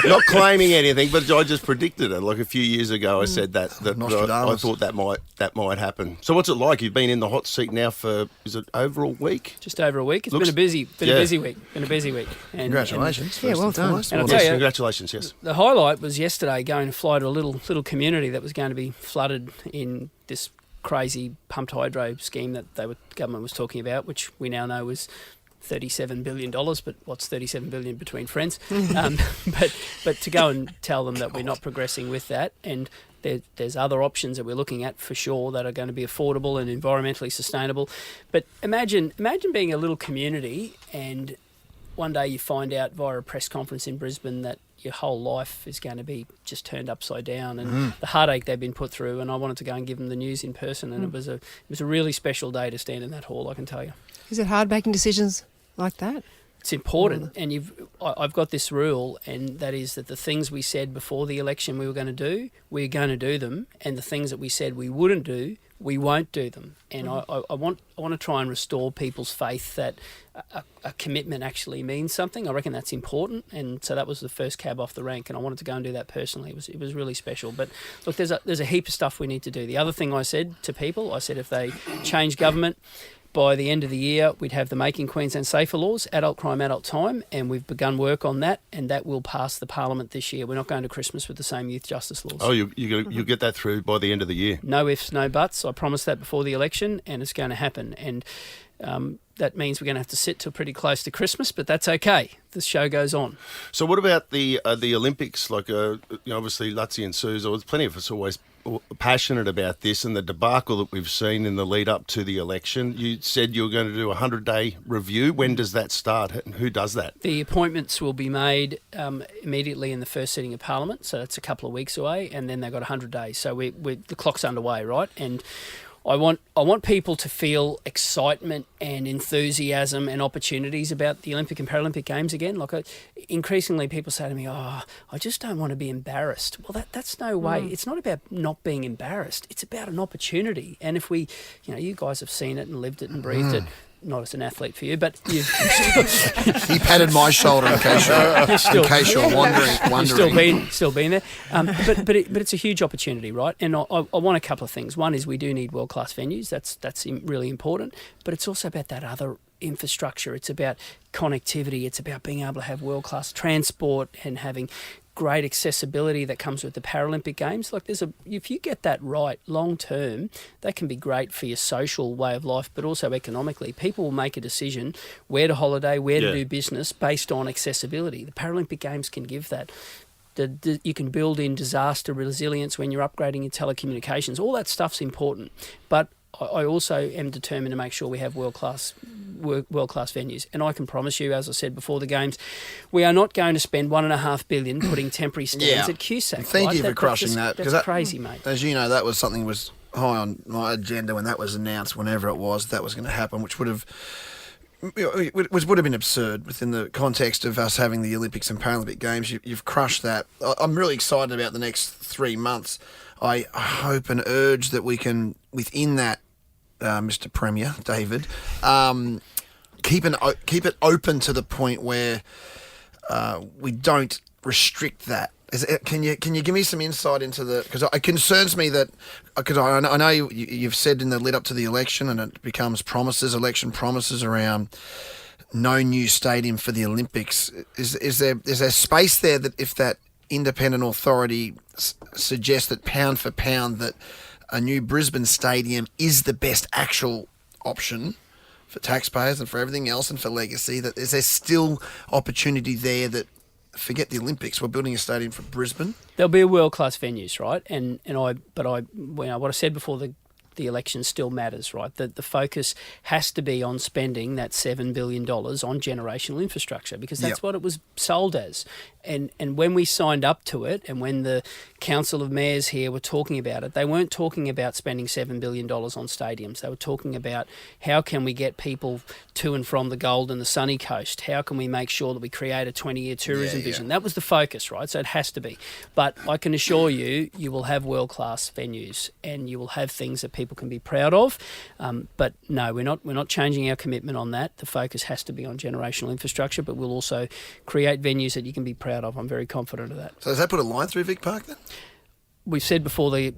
Speaker 3: No. Not claiming anything, but I just predicted it. Like a few years ago, I said that I thought that might happen. So what's it like? You've been in the hot seat now for, is it over a week?
Speaker 15: Just over a week. It's been a busy week. And,
Speaker 7: congratulations.
Speaker 6: Yeah, well done.
Speaker 15: And I'll tell you,
Speaker 3: congratulations, yes.
Speaker 15: The highlight was yesterday going to fly to a little community that was going to be flooded in this crazy pumped hydro scheme that government was talking about, which we now know was $37 billion, but what's $37 billion between friends? But to go and tell them that we're not progressing with that, and there's other options that we're looking at for sure that are going to be affordable and environmentally sustainable. But imagine being a little community and one day you find out via a press conference in Brisbane that your whole life is going to be just turned upside down, and the heartache they've been put through. And I wanted to go and give them the news in person, and it was a really special day to stand in that hall, I can tell you.
Speaker 6: Is it hard making decisions like that?
Speaker 15: It's important, and I've got this rule, and that is that the things we said before the election we were going to do, we're going to do them, and the things that we said we wouldn't do, we won't do them. And I want to try and restore people's faith that a commitment actually means something. I reckon that's important, and so that was the first cab off the rank, and I wanted to go and do that personally. It was really special. But look, there's a heap of stuff we need to do. The other thing I said to people, I said if they change government, by the end of the year, we'd have the Making Queensland Safer laws, adult crime, adult time, and we've begun work on that, and that will pass the Parliament this year. We're not going to Christmas with the same youth justice laws.
Speaker 3: Oh, you'll get that through by the end of the year.
Speaker 15: No ifs, no buts. I promised that before the election, and it's going to happen. And that means we're going to have to sit till pretty close to Christmas, but that's okay. The show goes on.
Speaker 3: So what about the Olympics? Like, obviously, Luttsy and Suse, there's plenty of us always passionate about this and the debacle that we've seen in the lead up to the election. You said you were going to do a 100-day review. When does that start and who does that?
Speaker 15: The appointments will be made immediately in the first sitting of Parliament, so that's a couple of weeks away, and then they've got 100 days. So the clock's underway, right? And I want people to feel excitement and enthusiasm and opportunities about the Olympic and Paralympic Games again. Like increasingly, people say to me, "Oh, I just don't want to be embarrassed." Well, that's no way. It's not about not being embarrassed. It's about an opportunity. And if we, you guys have seen it and lived it and breathed it. Not as an athlete for you, but you've
Speaker 7: He patted my shoulder in case you're wondering.
Speaker 15: Still been there. But it's a huge opportunity, right? And I want a couple of things. One is we do need world-class venues. That's really important. But it's also about that other infrastructure. It's about connectivity. It's about being able to have world-class transport and having great accessibility that comes with the Paralympic Games. Like if you get that right long term, that can be great for your social way of life, but also economically. People will make a decision where to holiday, where to do business based on accessibility. The Paralympic Games can give that. You can build in disaster resilience when you're upgrading your telecommunications. All that stuff's important, but I also am determined to make sure we have world-class venues. And I can promise you, as I said before the Games, we are not going to spend $1.5 billion putting temporary stands at QSAC.
Speaker 7: Thank you for crushing that.
Speaker 15: That's crazy, mate.
Speaker 7: As you know, that was something that was high on my agenda when that was announced, whenever it was, that was going to happen, which would have been absurd within the context of us having the Olympics and Paralympic Games. You've crushed that. I'm really excited about the next 3 months. I hope and urge that we can, within that, Mr. Premier, David, keep it open to the point where we don't restrict that. Can you give me some insight into because it concerns me that, because I know you've said in the lead up to the election, and it becomes election promises around no new stadium for the Olympics. Is there space there that if that independent authority suggests that pound for pound that a new Brisbane stadium is the best actual option for taxpayers and for everything else and for legacy, that is there still opportunity there that, forget the Olympics, we're building a stadium for Brisbane?
Speaker 15: There'll be world-class venues, right? What I said before the election still matters, right? The focus has to be on spending that $7 billion on generational infrastructure, because that's what it was sold as. And when we signed up to it, and when the Council of Mayors here were talking about it, they weren't talking about spending $7 billion on stadiums. They were talking about how can we get people to and from the Gold and the Sunny Coast? How can we make sure that we create a 20-year tourism vision? That was the focus, right? So it has to be. But I can assure you, you will have world-class venues and you will have things that people can be proud of. But no, we're not changing our commitment on that. The focus has to be on generational infrastructure, but we'll also create venues that you can be proud of. I'm very confident of that.
Speaker 7: So does that put a line through Vic Park then?
Speaker 15: We said before the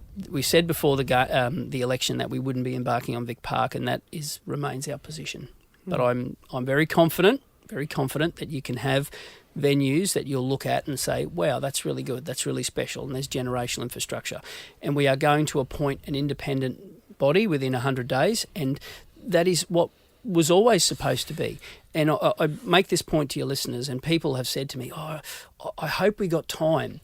Speaker 15: election that we wouldn't be embarking on Vic Park, and that remains our position. But I'm very confident that you can have venues that you'll look at and say, wow, that's really good, that's really special, and there's generational infrastructure. And we are going to appoint an independent body within 100 days, and that is what was always supposed to be. And I make this point to your listeners, and people have said to me, I hope we got time.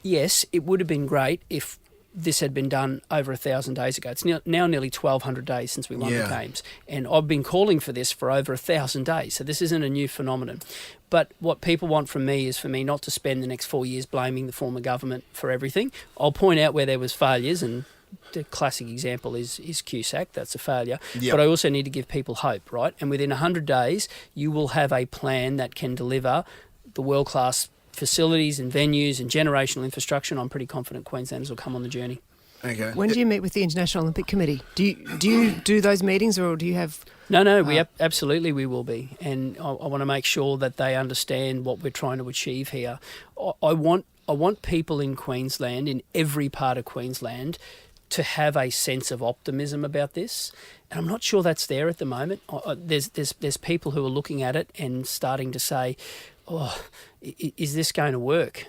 Speaker 15: Yes, it would have been great if this had been done over 1,000 days ago. It's now nearly 1,200 days since we won the Games. And I've been calling for this for over 1,000 days. So this isn't a new phenomenon. But what people want from me is for me not to spend the next 4 years blaming the former government for everything. I'll point out where there was failures, and the classic example is QSAC. That's a failure. Yep. But I also need to give people hope, right? And within 100 days, you will have a plan that can deliver the world-class facilities and venues and generational infrastructure, and I'm pretty confident Queenslanders will come on the journey.
Speaker 7: Okay.
Speaker 6: When do you meet with the International Olympic Committee? Do you do those meetings, or do you have...
Speaker 15: No, absolutely we will be. And I want to make sure that they understand what we're trying to achieve here. I want people in Queensland, in every part of Queensland, to have a sense of optimism about this. And I'm not sure that's there at the moment. There's people who are looking at it and starting to say, is this going to work?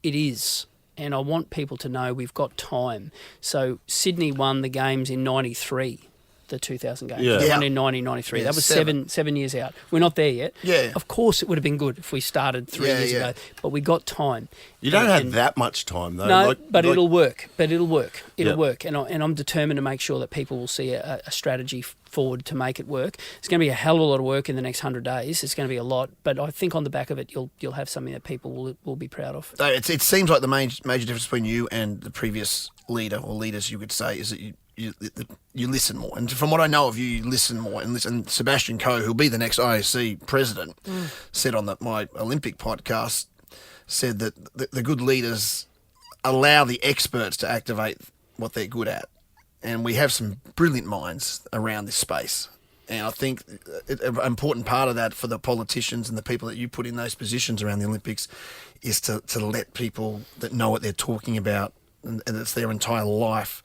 Speaker 15: It is. And I want people to know we've got time. So Sydney won the Games in 93, the 2000 Games. They won in 1993. That was seven years out. We're not there yet.
Speaker 7: Yeah.
Speaker 15: Of course it would have been good if we started 3 years ago, but we got time.
Speaker 3: You don't have that much time, though.
Speaker 15: No, it'll work. It'll work. And I'm determined to make sure that people will see a strategy forward to make it work. It's going to be a hell of a lot of work in the next 100 days. It's going to be a lot, but I think on the back of it, you'll have something that people will be proud of.
Speaker 7: It seems like the major difference between you and the previous leader, or leaders, you could say, is that you listen more. And from what I know of you listen more. And Sebastian Coe, who'll be the next IOC president, said on my Olympic podcast, said that the good leaders allow the experts to activate what they're good at. And we have some brilliant minds around this space. And I think an important part of that for the politicians and the people that you put in those positions around the Olympics is to let people that know what they're talking about and it's their entire life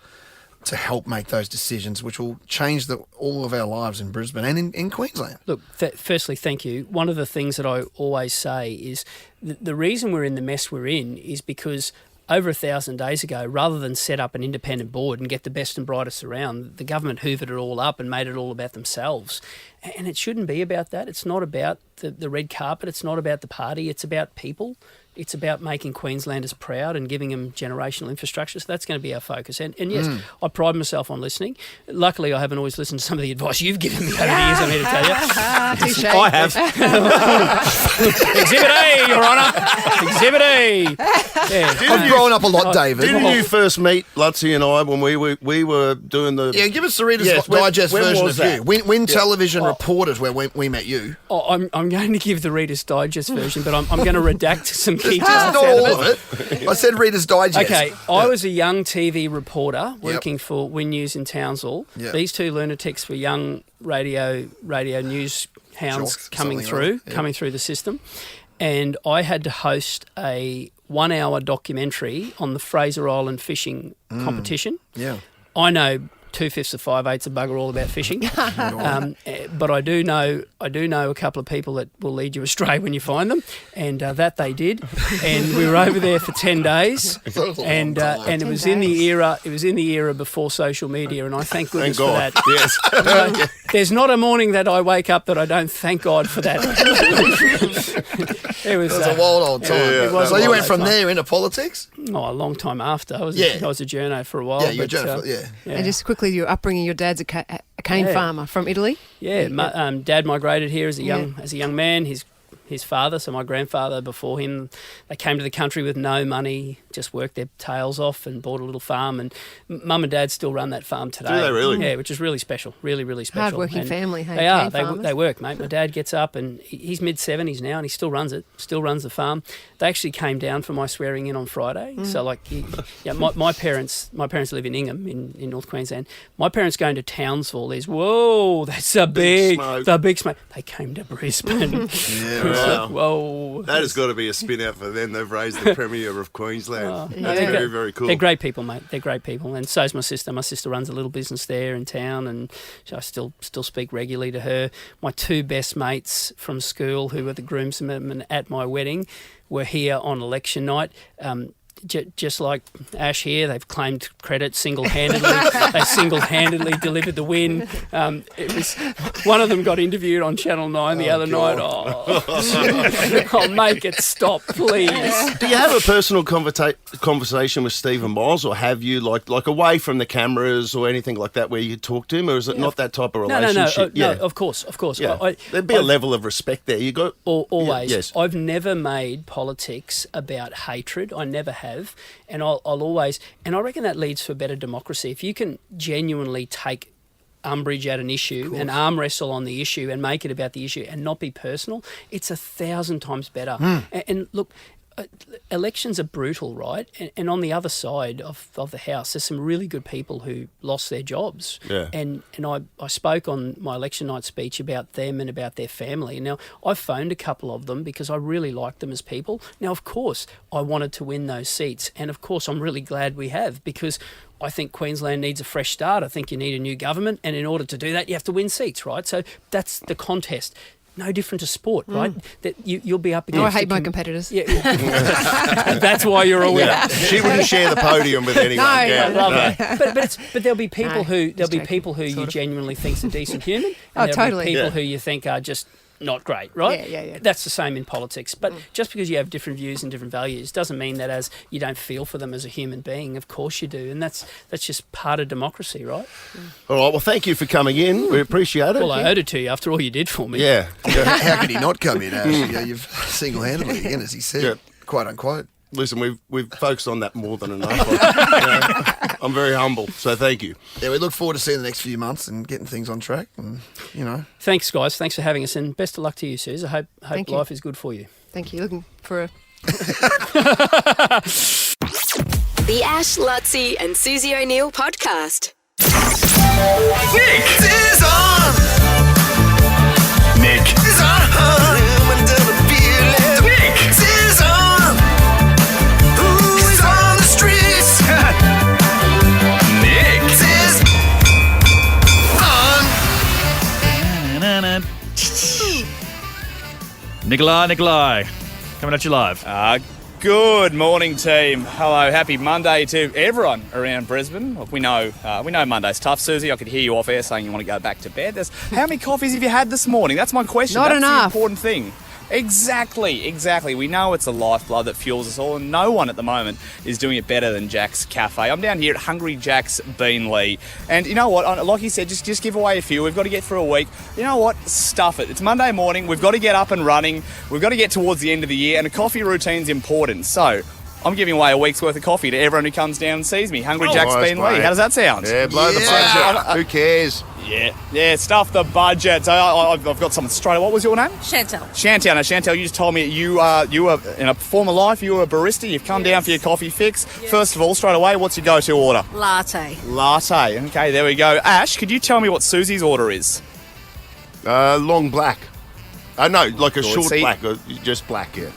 Speaker 7: to help make those decisions, which will change all of our lives in Brisbane and in Queensland.
Speaker 15: Look, firstly, thank you. One of the things that I always say is the reason we're in the mess we're in is because over 1,000 days ago, rather than set up an independent board and get the best and brightest around, the government hoovered it all up and made it all about themselves. And it shouldn't be about that. It's not about the red carpet. It's not about the party. It's about people. It's about making Queenslanders proud and giving them generational infrastructure. So that's going to be our focus. And yes, I pride myself on listening. Luckily, I haven't always listened to some of the advice you've given me over the years, I need to tell you.
Speaker 4: I have.
Speaker 15: Exhibit A, Your Honour. Exhibit A. Yeah.
Speaker 7: I've grown up a lot, David.
Speaker 3: Didn't you first meet Luttsy and I when we were doing the...
Speaker 7: Yeah, give us the Reader's Digest version of you. When television reporters where we met you.
Speaker 15: I'm going to give the Reader's Digest version, but I'm going to redact some key
Speaker 7: Just
Speaker 15: parts
Speaker 7: not
Speaker 15: out
Speaker 7: all
Speaker 15: of
Speaker 7: of it. I said Reader's Digest.
Speaker 15: Okay, I was a young TV reporter working for Win News in Townsville.
Speaker 7: Yep.
Speaker 15: These two lunatics were young radio news hounds
Speaker 7: Jocks,
Speaker 15: coming
Speaker 7: something
Speaker 15: through the system. And I had to host a 1-hour documentary on the Fraser Island fishing competition.
Speaker 7: Yeah.
Speaker 15: I know 2/5 of 5/8 of bugger all about fishing, but I do know a couple of people that will lead you astray when you find them, and that they did. And we were over there for 10 days, and it was in the era before social media, and I thank goodness for that.
Speaker 3: Yes.
Speaker 15: There's not a morning that I wake up that I don't thank God for that. It was
Speaker 7: a wild old time.
Speaker 15: It
Speaker 7: So you went from there into politics?
Speaker 15: Oh, a long time after. I was a journo for a while.
Speaker 7: Yeah, you were journo.
Speaker 6: And just quickly, your upbringing. Your dad's a cane farmer from Italy.
Speaker 15: Yeah, Dad migrated here as a young man. His father, so my grandfather before him, they came to the country with no money, just worked their tails off and bought a little farm. And Mum and Dad still run that farm today.
Speaker 3: Do they really?
Speaker 15: Yeah, which is really special, really, really special.
Speaker 6: Hard-working family, hey?
Speaker 15: They are.
Speaker 6: Farmers.
Speaker 15: They work, mate. My dad gets up and he's mid-70s now and he still runs it, still runs the farm. They actually came down for my swearing in on Friday. So my parents live in Ingham in North Queensland. My parents going to Townsville, that's a big smoke. They came to Brisbane.
Speaker 3: Wow.
Speaker 15: Whoa.
Speaker 3: That has got to be a spin out for them. They've raised the Premier of Queensland. That's very, very cool.
Speaker 15: They're great people, mate. They're great people. And so's my sister. My sister runs a little business there in town and I still speak regularly to her. My two best mates from school who were the groomsmen at my wedding were here on election night. Just like Ash here, they've claimed credit single-handedly. They single-handedly delivered the win. It was one of them got interviewed on Channel 9 the other night. I'll make it stop, please.
Speaker 3: Do you have a personal conversation with Stephen Miles, or have you like away from the cameras or anything like that, where you talk to him, or is it not that type of relationship?
Speaker 15: No, of course.
Speaker 3: Yeah. There'd be a level of respect there. You got
Speaker 15: always.
Speaker 3: Yes.
Speaker 15: I've never made politics about hatred. I never have. And I'll always, and I reckon that leads to a better democracy. If you can genuinely take umbrage at an issue and arm wrestle on the issue and make it about the issue and not be personal, it's 1,000 times better. And look, elections are brutal, right? And on the other side of the house, there's some really good people who lost their jobs.
Speaker 3: Yeah.
Speaker 15: And I spoke on my election night speech about them and about their family. Now, I phoned a couple of them because I really liked them as people. Now, of course, I wanted to win those seats. And, of course, I'm really glad we have, because I think Queensland needs a fresh start. I think you need a new government. And in order to do that, you have to win seats, right? So that's the contest. No different to sport, right? That you'll be up against.
Speaker 6: I hate my competitors.
Speaker 15: Yeah. That's why you're a winner.
Speaker 3: Yeah. She wouldn't share the podium with anyone.
Speaker 15: I love that. But there'll be people who you genuinely think's a decent human, and there'll be people who you think are just not great, right?
Speaker 6: Yeah.
Speaker 15: That's the same in politics. But just because you have different views and different values doesn't mean that as you don't feel for them as a human being. Of course you do, and that's just part of democracy, right?
Speaker 3: All right. Well, thank you for coming in. We appreciate it.
Speaker 15: Well, I owed it to you after all you did for me.
Speaker 3: Yeah.
Speaker 7: How could he not come in, Ash? Yeah, you've single-handedly, again, as he said, quote unquote.
Speaker 3: Listen, we've focused on that more than enough. I'm very humble, so thank you.
Speaker 7: Yeah, we look forward to seeing the next few months and getting things on track. And
Speaker 15: Thanks, guys. Thanks for having us, and best of luck to you, Suse. I hope
Speaker 6: Thank you.
Speaker 15: life is good for you.
Speaker 6: Thank you. Looking for a...
Speaker 1: The Ash, Luttsy and Susie O'Neill podcast.
Speaker 12: Nick is on. Nick is on. Nick is on. Who's on the streets? Nick is on.
Speaker 8: Nikolai, coming at you live.
Speaker 4: Good morning, team. Hello, happy Monday to everyone around Brisbane. Look, we know Monday's tough. Susie, I could hear you off air saying you want to go back to bed. How many coffees have you had this morning? That's my question.
Speaker 6: Not
Speaker 4: That's
Speaker 6: enough.
Speaker 4: The important thing. Exactly. We know it's the lifeblood that fuels us all, and no one at the moment is doing it better than Jack's Cafe. I'm down here at Hungry Jack's Beenleigh, and you know what? Like he said, just give away a few. We've got to get through a week. You know what? Stuff it. It's Monday morning. We've got to get up and running. We've got to get towards the end of the year, and a coffee routine's important. So I'm giving away a week's worth of coffee to everyone who comes down and sees me. Hungry Jack's Beenleigh. How does that sound?
Speaker 3: Yeah, blow the budget. Who cares?
Speaker 4: Yeah, stuff the budget. So I've got someone straight away. What was your name?
Speaker 16: Chantel.
Speaker 4: Chantel. Now, Chantel, you just told me you were in a former life, you were a barista. You've come down for your coffee fix.
Speaker 16: Yes.
Speaker 4: First of all, straight away, what's your go-to order?
Speaker 16: Latte.
Speaker 4: Okay, there we go. Ash, could you tell me what Susie's order is?
Speaker 3: Long black. No, like a
Speaker 4: Good.
Speaker 3: short
Speaker 4: See-
Speaker 3: black, or just black, yeah.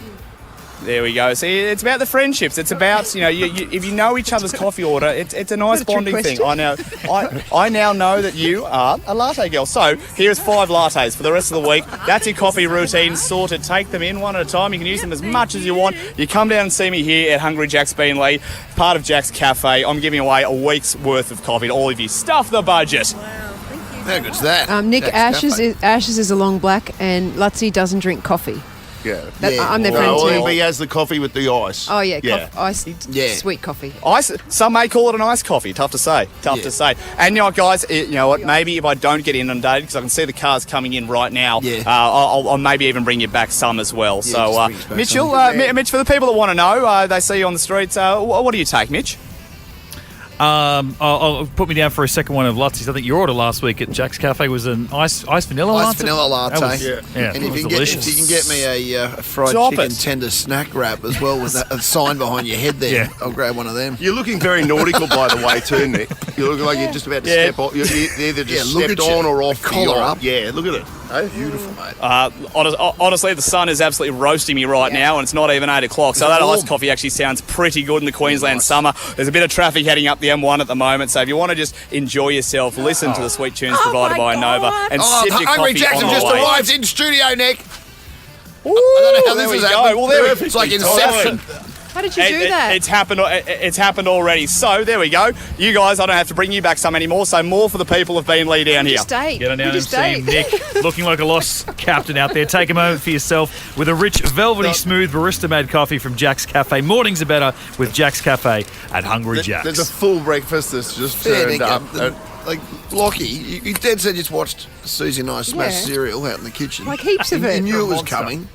Speaker 4: There we go. See, it's about the friendships. It's about, you if you know each other's coffee order, it's a nice
Speaker 6: Is that a trick
Speaker 4: bonding thing.
Speaker 6: question?
Speaker 4: I now know that you are a latte girl. So here's 5 lattes for the rest of the week. That's your coffee routine sorted. Take them in one at a time. You can use them as much as you want. You come down and see me here at Hungry Jack's Beenleigh, part of Jack's Cafe. I'm giving away a week's worth of coffee to all of you. Stuff the budget.
Speaker 7: How good's that?
Speaker 6: Nick,
Speaker 7: Jack's Cafe.
Speaker 6: Ashes is a long black, and Luttsy doesn't drink coffee.
Speaker 3: Yeah.
Speaker 6: I'm their friend too.
Speaker 3: But he has the coffee with the ice.
Speaker 6: Oh yeah, iced, sweet coffee.
Speaker 4: Some may call it an iced coffee. Tough to say. And you know what, guys? You know what? Maybe if I don't get inundated, because I can see the cars coming in right now, I'll maybe even bring you back some as well. So, Mitchell, Mitch, for the people that want to know, they see you on the streets. What do you take, Mitch?
Speaker 8: I'll put me down for a second one of Luttsy's. I think your order last week at Jack's Cafe was an iced vanilla latte.
Speaker 7: Iced vanilla latte.
Speaker 8: That was,
Speaker 7: And if you can get me a fried
Speaker 4: Stop
Speaker 7: chicken
Speaker 4: it.
Speaker 7: tender snack wrap as well with a sign behind your head there, I'll grab one of them.
Speaker 3: You're looking very nautical, by the way, too, Nick. You're looking like you're just about to step off. You're either just
Speaker 7: look
Speaker 3: stepped
Speaker 7: at you.
Speaker 3: on or off the
Speaker 7: Collar
Speaker 3: yacht.
Speaker 7: up.
Speaker 3: Yeah, look at it. Hey?
Speaker 7: Beautiful, mate.
Speaker 4: Honestly, the sun is absolutely roasting me right now, and it's not even 8 o'clock. So that iced coffee actually sounds pretty good in the Queensland summer. There's a bit of traffic heading up the M1 at the moment, so if you want to just enjoy yourself, listen to the sweet tunes provided by Nova, and sip your
Speaker 7: Hungry
Speaker 4: coffee
Speaker 7: Jackson
Speaker 4: on the
Speaker 7: just
Speaker 4: way.
Speaker 7: arrived in studio, Nick.
Speaker 4: Ooh,
Speaker 7: I don't know how
Speaker 4: there
Speaker 7: this
Speaker 4: we
Speaker 7: is
Speaker 4: go.
Speaker 7: happening.
Speaker 4: Well, there
Speaker 7: It's like Inception.
Speaker 6: How did you do that?
Speaker 4: It's happened already. So there we go. You guys, I don't have to bring you back some anymore. So more for the people of Beenleigh down here.
Speaker 6: Just ate.
Speaker 8: Get on down
Speaker 6: We
Speaker 8: and
Speaker 6: just
Speaker 8: see
Speaker 6: ate.
Speaker 8: Nick looking like a lost captain out there. Take a moment for yourself with a rich, velvety, smooth, barista-made coffee from Jack's Cafe. Mornings are better with Jack's Cafe at Hungry Jack's.
Speaker 3: There's a full breakfast that's just
Speaker 7: Fair
Speaker 3: turned
Speaker 7: dinkum.
Speaker 3: up.
Speaker 7: Like, Lockie, you dead said you just watched Susie and I smash cereal out in the kitchen.
Speaker 6: Like heaps of it.
Speaker 7: You knew it was coming.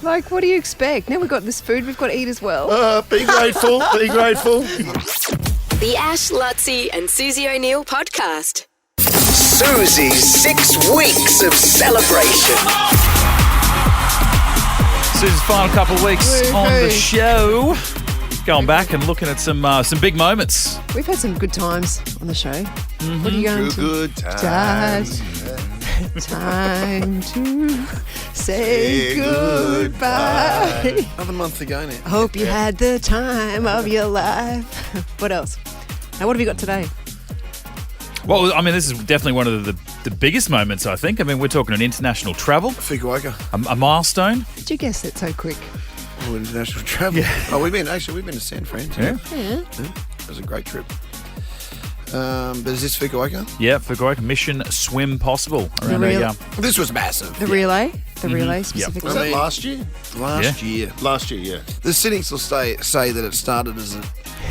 Speaker 6: Like, what do you expect? Now we've got this food, we've got to eat as well.
Speaker 3: Be grateful. Be grateful.
Speaker 1: The Ash, Luttsy and Susie O'Neill podcast.
Speaker 12: Susie's 6 weeks of celebration.
Speaker 8: Susie's final couple of weeks on the show. Going back and looking at some big moments.
Speaker 6: We've had some good times on the show. What are you going to?
Speaker 3: Good times.
Speaker 6: Time to say goodbye.
Speaker 7: Another month ago now.
Speaker 6: I hope you had the time of your life. What else? Now, what have you got today?
Speaker 8: Well, I mean, this is definitely one of the biggest moments, I think. I mean, we're talking an international travel.
Speaker 7: Fukuoka.
Speaker 8: A milestone.
Speaker 6: Did you guess it so quick?
Speaker 7: Oh, international travel.
Speaker 8: Yeah.
Speaker 7: Oh, we've been to San Fran too.
Speaker 8: Yeah.
Speaker 7: It was a great trip. But is this Fukuoka?
Speaker 8: Yeah, Fukuoka. Mission Swim Possible. Around
Speaker 7: This was massive.
Speaker 6: The relay? The relay specifically?
Speaker 3: Was that last year?
Speaker 7: Last year.
Speaker 3: Last year, yeah.
Speaker 7: The cynics will say that it started as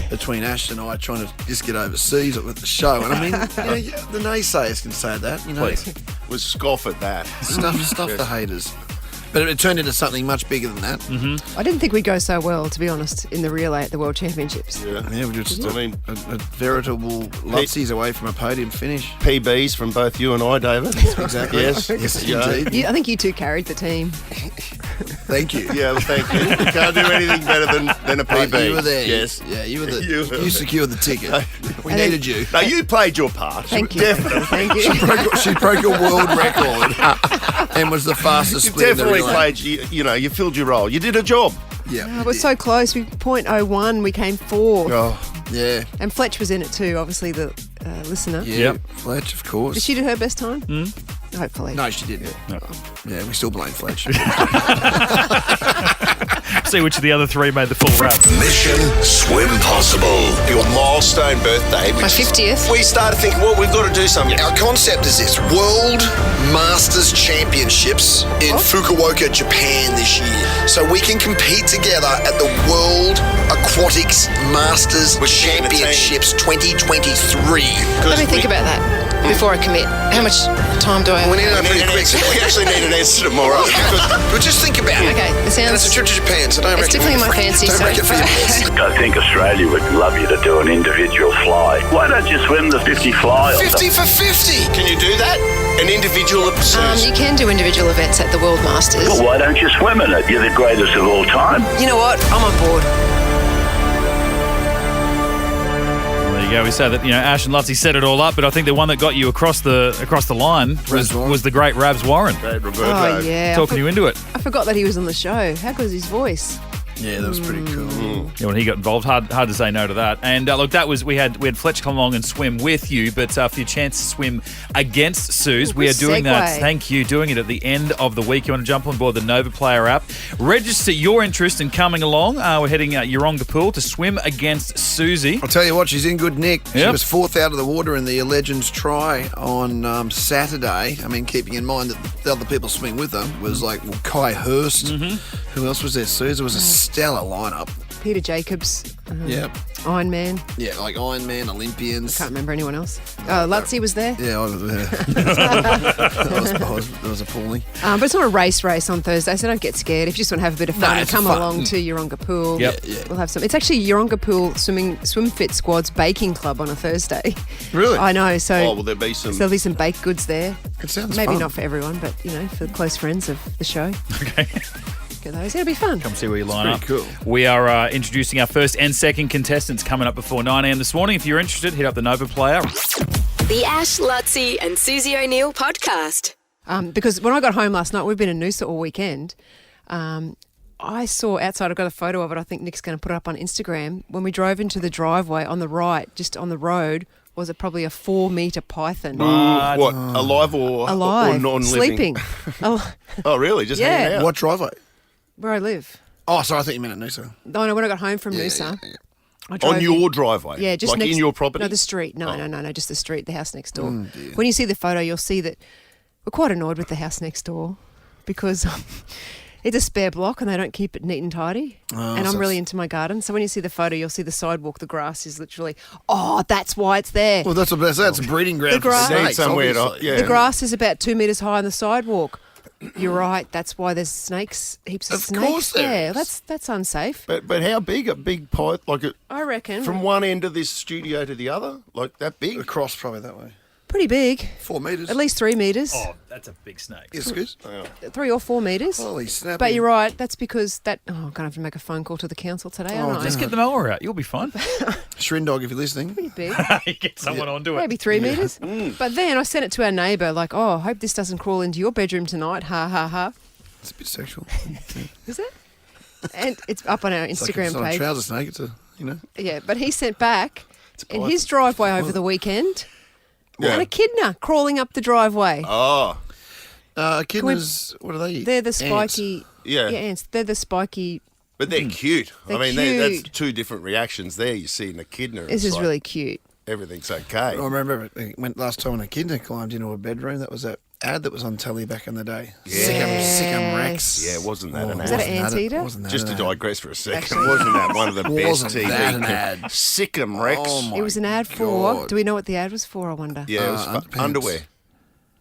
Speaker 7: between Ash and I trying to just get overseas with the show. And I mean, the naysayers can say that, you know.
Speaker 3: Was scoff at that.
Speaker 7: Stuff the haters. But it turned into something much bigger than that.
Speaker 8: Mm-hmm.
Speaker 6: I didn't think we'd go so well, to be honest, in the relay at the World Championships.
Speaker 7: Yeah, we're just, a veritable Luttsy's away from a podium finish.
Speaker 3: PBs from both you and I, David.
Speaker 7: Exactly.
Speaker 3: Yes.
Speaker 7: Yes, indeed.
Speaker 6: I think you two carried the team.
Speaker 7: Thank you.
Speaker 3: Yeah, well, thank you. You can't do anything better than a PB.
Speaker 7: You were there.
Speaker 3: Yes.
Speaker 7: Yeah, you were there. You secured the ticket. We
Speaker 6: And then-
Speaker 7: needed you.
Speaker 3: No, you played your part.
Speaker 6: Thank you.
Speaker 3: Definitely.
Speaker 6: Thank you.
Speaker 7: She broke a world record and was the fastest
Speaker 3: You
Speaker 7: split in the
Speaker 3: definitely
Speaker 7: relay.
Speaker 3: played, you filled your role. You did a job.
Speaker 7: Yeah.
Speaker 6: We're so close. We .01. We came fourth.
Speaker 3: Oh,
Speaker 7: yeah.
Speaker 6: And Fletch was in it too, obviously the listener.
Speaker 7: Yeah. Fletch, of course.
Speaker 6: Did she do her best time? Hopefully.
Speaker 7: No, she didn't.
Speaker 8: No.
Speaker 7: Yeah, we still blame Fletch.
Speaker 8: See which of the other three made the full wrap.
Speaker 12: Mission Swim Possible.
Speaker 3: your milestone birthday.
Speaker 6: My 50th.
Speaker 3: We started thinking, well, we've got to do something.
Speaker 7: Our concept is this: World Masters Championships in Fukuoka, Japan this year. So we can compete together at the World Aquatics Masters Championships 2023.
Speaker 6: Let me think about that before I commit. How much time do I have?
Speaker 7: We need to know pretty quick.
Speaker 3: We actually need an answer tomorrow.
Speaker 7: But just think about it.
Speaker 6: Okay, it
Speaker 7: And it's a
Speaker 6: sounds...
Speaker 7: trip to Japan, so don't
Speaker 6: It's
Speaker 7: wreck it.
Speaker 6: definitely my fancy,
Speaker 7: Don't
Speaker 6: so-
Speaker 7: wreck it for your best.
Speaker 16: I think Australia would love you to do an individual fly. Why don't you swim the 50 fly?
Speaker 7: 50 for 50.
Speaker 3: Can you do that? An individual
Speaker 6: you can do individual events at the World Masters.
Speaker 16: Well, why don't you swim in it? You're the greatest of all time.
Speaker 6: You know what? I'm on board.
Speaker 8: There you go. We say that Ash and Luttsy set it all up, but I think the one that got you across the line was the great Rabs Warren.
Speaker 6: Oh, yeah.
Speaker 8: Talking you into it.
Speaker 6: I forgot that he was on the show. How good is his voice?
Speaker 7: Yeah, that was pretty cool.
Speaker 8: Yeah, when he got involved, hard to say no to that. And look, that was we had Fletch come along and swim with you, but for your chance to swim against Suse, we are doing that.
Speaker 6: segue.
Speaker 8: Thank you, doing it at the end of the week. You want to jump on board the Nova Player app, register your interest in coming along. We're heading at Yeronga Pool to swim against Susie.
Speaker 7: I'll tell you what, she's in good nick. She
Speaker 8: Yep.
Speaker 7: was fourth out of the water in the Legends try on Saturday. I mean, keeping in mind that the other people swimming with her was like Kai Hurst. Who else was there? Suze. It was a stellar lineup.
Speaker 6: Peter Jacobs.
Speaker 7: Yep.
Speaker 6: Iron Man.
Speaker 7: Yeah, like Iron Man, Olympians.
Speaker 6: Can't remember anyone else. Luttsy was there.
Speaker 7: Yeah, I was there. that was appalling.
Speaker 6: But it's not a race on Thursday, so don't get scared. If you just want to have a bit of fun,
Speaker 7: it's
Speaker 6: come
Speaker 7: fun.
Speaker 6: along to Yeronga Pool.
Speaker 8: Yep.
Speaker 7: Yeah.
Speaker 6: We'll have some. It's actually Yeronga Pool Swim Fit Squad's baking club on a Thursday.
Speaker 7: Really?
Speaker 6: I know. So
Speaker 3: will there be some?
Speaker 6: there'll be some baked goods there.
Speaker 7: It sounds
Speaker 6: Maybe
Speaker 7: fun.
Speaker 6: not for everyone, but for the close friends of the show.
Speaker 8: Okay.
Speaker 6: Get those. It'll be fun.
Speaker 8: Come see where you line up.
Speaker 7: pretty cool.
Speaker 8: We are introducing our first and second contestants coming up before 9 a.m. this morning. If you're interested, hit up the Nova Player.
Speaker 1: The Ash, Luttsy and Susie O'Neill podcast.
Speaker 6: Because when I got home last night, we've been in Noosa all weekend. I saw outside, I've got a photo of it. I think Nick's going to put it up on Instagram. When we drove into the driveway on the right, just on the road, was it probably a 4-metre python.
Speaker 3: What, alive or
Speaker 6: Alive.
Speaker 3: non-living?
Speaker 6: Sleeping.
Speaker 3: Oh, really? Just hanging out?
Speaker 7: What driveway?
Speaker 6: Where I live.
Speaker 7: Oh, sorry, I thought you meant at Noosa.
Speaker 6: No, when I got home from Noosa.
Speaker 7: Yeah.
Speaker 6: I drove
Speaker 3: On your driveway?
Speaker 6: Yeah, just
Speaker 3: like
Speaker 6: next,
Speaker 3: in your property?
Speaker 6: No, the street. No,
Speaker 3: Oh.
Speaker 6: no, just the street, the house next door.
Speaker 7: dear.
Speaker 6: When you see the photo, you'll see that we're quite annoyed with the house next door because it's a spare block and they don't keep it neat and tidy. And I'm really into my garden. So when you see the photo, you'll see the sidewalk, the grass is literally, that's why it's there.
Speaker 7: Well, that's a breeding ground
Speaker 6: The grass-
Speaker 7: for snakes,
Speaker 3: somewhere to-
Speaker 7: obviously.
Speaker 3: yeah.
Speaker 6: The grass is about 2 metres high on the sidewalk. You're right. That's why there's snakes, heaps of snakes
Speaker 7: course there
Speaker 6: there.
Speaker 7: is.
Speaker 6: That's unsafe.
Speaker 3: But how big? A big pipe? Like
Speaker 6: I reckon.
Speaker 3: from one end of this studio to the other? Like that big?
Speaker 7: Across probably that way.
Speaker 6: Pretty big.
Speaker 7: 4 metres.
Speaker 6: At least 3 metres.
Speaker 8: Oh, that's a big snake.
Speaker 7: Yes, good.
Speaker 6: 3 or 4 metres.
Speaker 7: Holy snap.
Speaker 6: But you're right. That's because I'm going to have to make a phone call to the council today, aren't I?
Speaker 8: Just get the mower out. You'll be fine.
Speaker 7: Shrindog, if you're listening.
Speaker 6: Pretty big.
Speaker 8: You get someone onto it.
Speaker 6: Maybe 3 metres. But then I sent it to our neighbour, like, I hope this doesn't crawl into your bedroom tonight. Ha, ha, ha.
Speaker 7: It's a bit sexual.
Speaker 6: Is it? And it's up on our
Speaker 7: It's
Speaker 6: Instagram
Speaker 7: not a
Speaker 6: page.
Speaker 7: trouser snake, it's
Speaker 6: Yeah, but he sent back in
Speaker 7: python.
Speaker 6: his driveway over the weekend,
Speaker 3: Yeah.
Speaker 6: an echidna crawling up the driveway.
Speaker 3: Oh,
Speaker 7: Echidnas, what do they eat?
Speaker 6: They're the
Speaker 7: Ants.
Speaker 6: spiky...
Speaker 3: yeah.
Speaker 6: ants. They're the spiky...
Speaker 3: But they're cute.
Speaker 6: They're
Speaker 3: I mean, that's
Speaker 6: cute.
Speaker 3: two different reactions there. You see an echidna.
Speaker 6: This
Speaker 3: it's
Speaker 6: is
Speaker 3: like
Speaker 6: really cute.
Speaker 3: everything's okay.
Speaker 7: I remember when last time an echidna climbed into a bedroom, that was that ad that was on telly back in the day. Sick'em Rex.
Speaker 3: Yeah, wasn't that an
Speaker 6: Is that
Speaker 3: ad?
Speaker 6: an anteater?
Speaker 7: Wasn't that
Speaker 3: Just to
Speaker 7: an ad.
Speaker 3: digress for a second,
Speaker 6: Actually-
Speaker 3: wasn't that one of the best
Speaker 7: Wasn't
Speaker 3: TV?
Speaker 7: that an ad?
Speaker 3: Sick'em Rex.
Speaker 7: Oh my
Speaker 6: It was an ad for...
Speaker 7: God.
Speaker 6: Do we know what the ad was for, I wonder?
Speaker 3: Yeah, it was
Speaker 7: Underpants.
Speaker 3: underwear.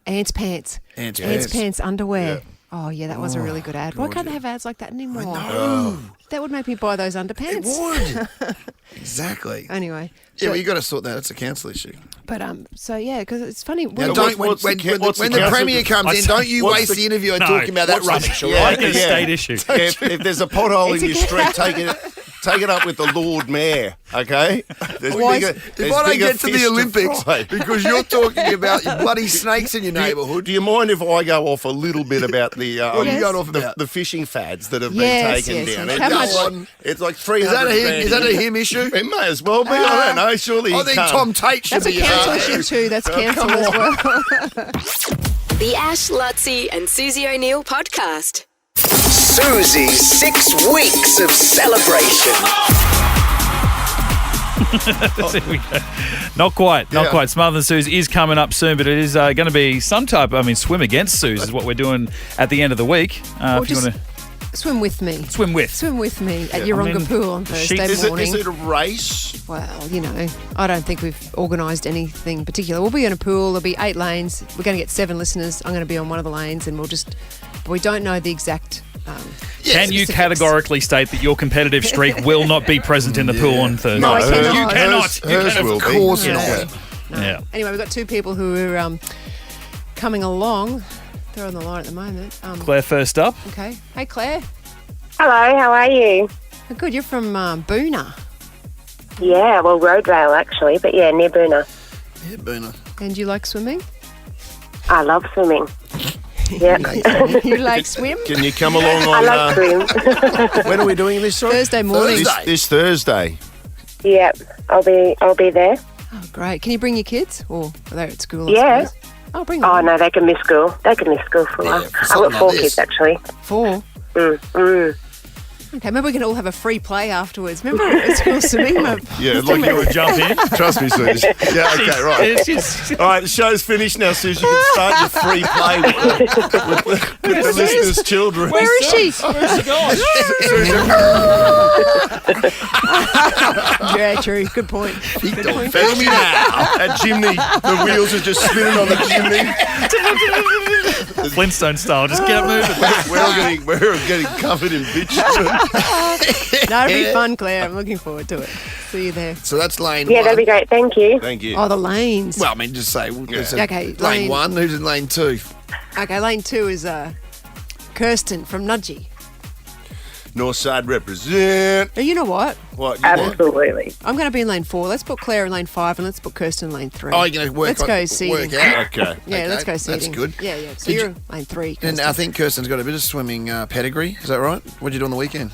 Speaker 6: Ants pants.
Speaker 7: Ants
Speaker 6: Ants
Speaker 7: pants.
Speaker 6: pants underwear. Oh, yeah, that was a really good ad. Why can't they have ads like that anymore?
Speaker 7: know.
Speaker 6: That would make me buy those underpants.
Speaker 7: It would. Exactly.
Speaker 6: Anyway.
Speaker 7: Yeah, well, you got to sort that. It's a council issue.
Speaker 6: But so yeah, because it's funny.
Speaker 7: Now, don't when the Premier comes in, don't you waste the interview on talking about that rubbish. All right,
Speaker 8: it's a state issue.
Speaker 3: If there's a pothole in your street, take it up with the Lord Mayor. Okay.
Speaker 7: If I don't get to the Olympics because you're talking about bloody snakes in your neighbourhood,
Speaker 3: do you mind if I go off a little bit about the
Speaker 7: what are you going off about?
Speaker 3: The fishing fads that have been taken down?
Speaker 6: How much?
Speaker 3: It's like 300.
Speaker 7: Is that a him issue?
Speaker 3: It may as well be. I don't know. Surely
Speaker 7: I think Tom Tate should be.
Speaker 6: That's a council issue too. That's council as well.
Speaker 1: The Ash, Luttsy and Susie O'Neill podcast.
Speaker 12: Susie's 6 weeks of celebration.
Speaker 8: There we go. Not quite. Smarter Than Suze is coming up soon, but it is going to be some type. Swim against Suze is what we're doing at the end of the week. If you want to
Speaker 6: swim with me.
Speaker 8: Swim with me
Speaker 6: at Yeronga Pool on Thursday morning.
Speaker 3: Is it a race?
Speaker 6: Well, I don't think we've organised anything particular. We'll be in a pool. There'll be 8 lanes. We're going to get 7 listeners. I'm going to be on one of the lanes, and we don't know the exact.
Speaker 8: Can you categorically state that your competitive streak will not be present in the pool on Thursday?
Speaker 6: No, I cannot.
Speaker 8: You cannot.
Speaker 3: Hers will
Speaker 7: of course
Speaker 3: be.
Speaker 7: not.
Speaker 6: No.
Speaker 8: Yeah.
Speaker 6: Anyway, we've got 2 people who are coming along. They're on the line at the moment.
Speaker 8: Claire first up.
Speaker 6: Okay. Hey, Claire.
Speaker 10: Hello, how are you?
Speaker 6: Good. You're from Boona.
Speaker 10: Yeah, well, Roadvale actually, but yeah, near Boona.
Speaker 7: Yeah, Boona.
Speaker 6: And you like swimming?
Speaker 10: I love swimming. Yeah.
Speaker 6: You like swim?
Speaker 3: Can you come along on?
Speaker 10: I love swim.
Speaker 3: When are we doing this? Sorry?
Speaker 6: Thursday morning.
Speaker 3: This Thursday.
Speaker 10: Yeah, I'll be there.
Speaker 6: Oh, great. Can you bring your kids, or are they at school?
Speaker 10: Yeah.
Speaker 6: I'll bring them.
Speaker 10: Oh no, they can miss school. They can miss school for a while. I've got 4 kids actually.
Speaker 6: 4. Okay, maybe we can all have a free play afterwards. Remember at school swimming?
Speaker 3: Yeah, like you would jump in. Trust me, Suze. Yeah, okay, right. All right, the show's finished now, Suze. You can start your free play with the listeners' children.
Speaker 6: Where is she?
Speaker 8: Where's she gone?
Speaker 6: Yeah, true. Good point. Good point.
Speaker 3: Fetch me now. That chimney, the wheels are just spinning on the chimney.
Speaker 8: Flintstone style. Just get up moving.
Speaker 3: We're getting covered in bitumen.
Speaker 6: No, it'll be fun, Claire. I'm looking forward to it. See you there.
Speaker 7: So that's lane 1.
Speaker 10: Yeah, that'd be great. Thank you.
Speaker 3: Thank you.
Speaker 6: Oh, the lanes.
Speaker 7: Well, just say.
Speaker 6: Okay,
Speaker 7: lane 1. Who's in lane 2?
Speaker 6: Okay, lane 2 is Kirsten from Nudgee.
Speaker 3: Northside represent.
Speaker 6: You know what?
Speaker 3: What?
Speaker 10: Absolutely.
Speaker 6: I'm going to be in lane 4. Let's put Claire in lane 5 and let's put Kirsten in lane 3.
Speaker 7: Oh, you're going to work
Speaker 6: Let's go seating.
Speaker 7: work out?
Speaker 3: Okay.
Speaker 6: Yeah, let's go seating.
Speaker 7: That's good.
Speaker 6: Yeah. So you're in lane 3. Kirsten.
Speaker 7: And I think Kirsten's got a bit of swimming pedigree. Is that right? What did you do on the weekend?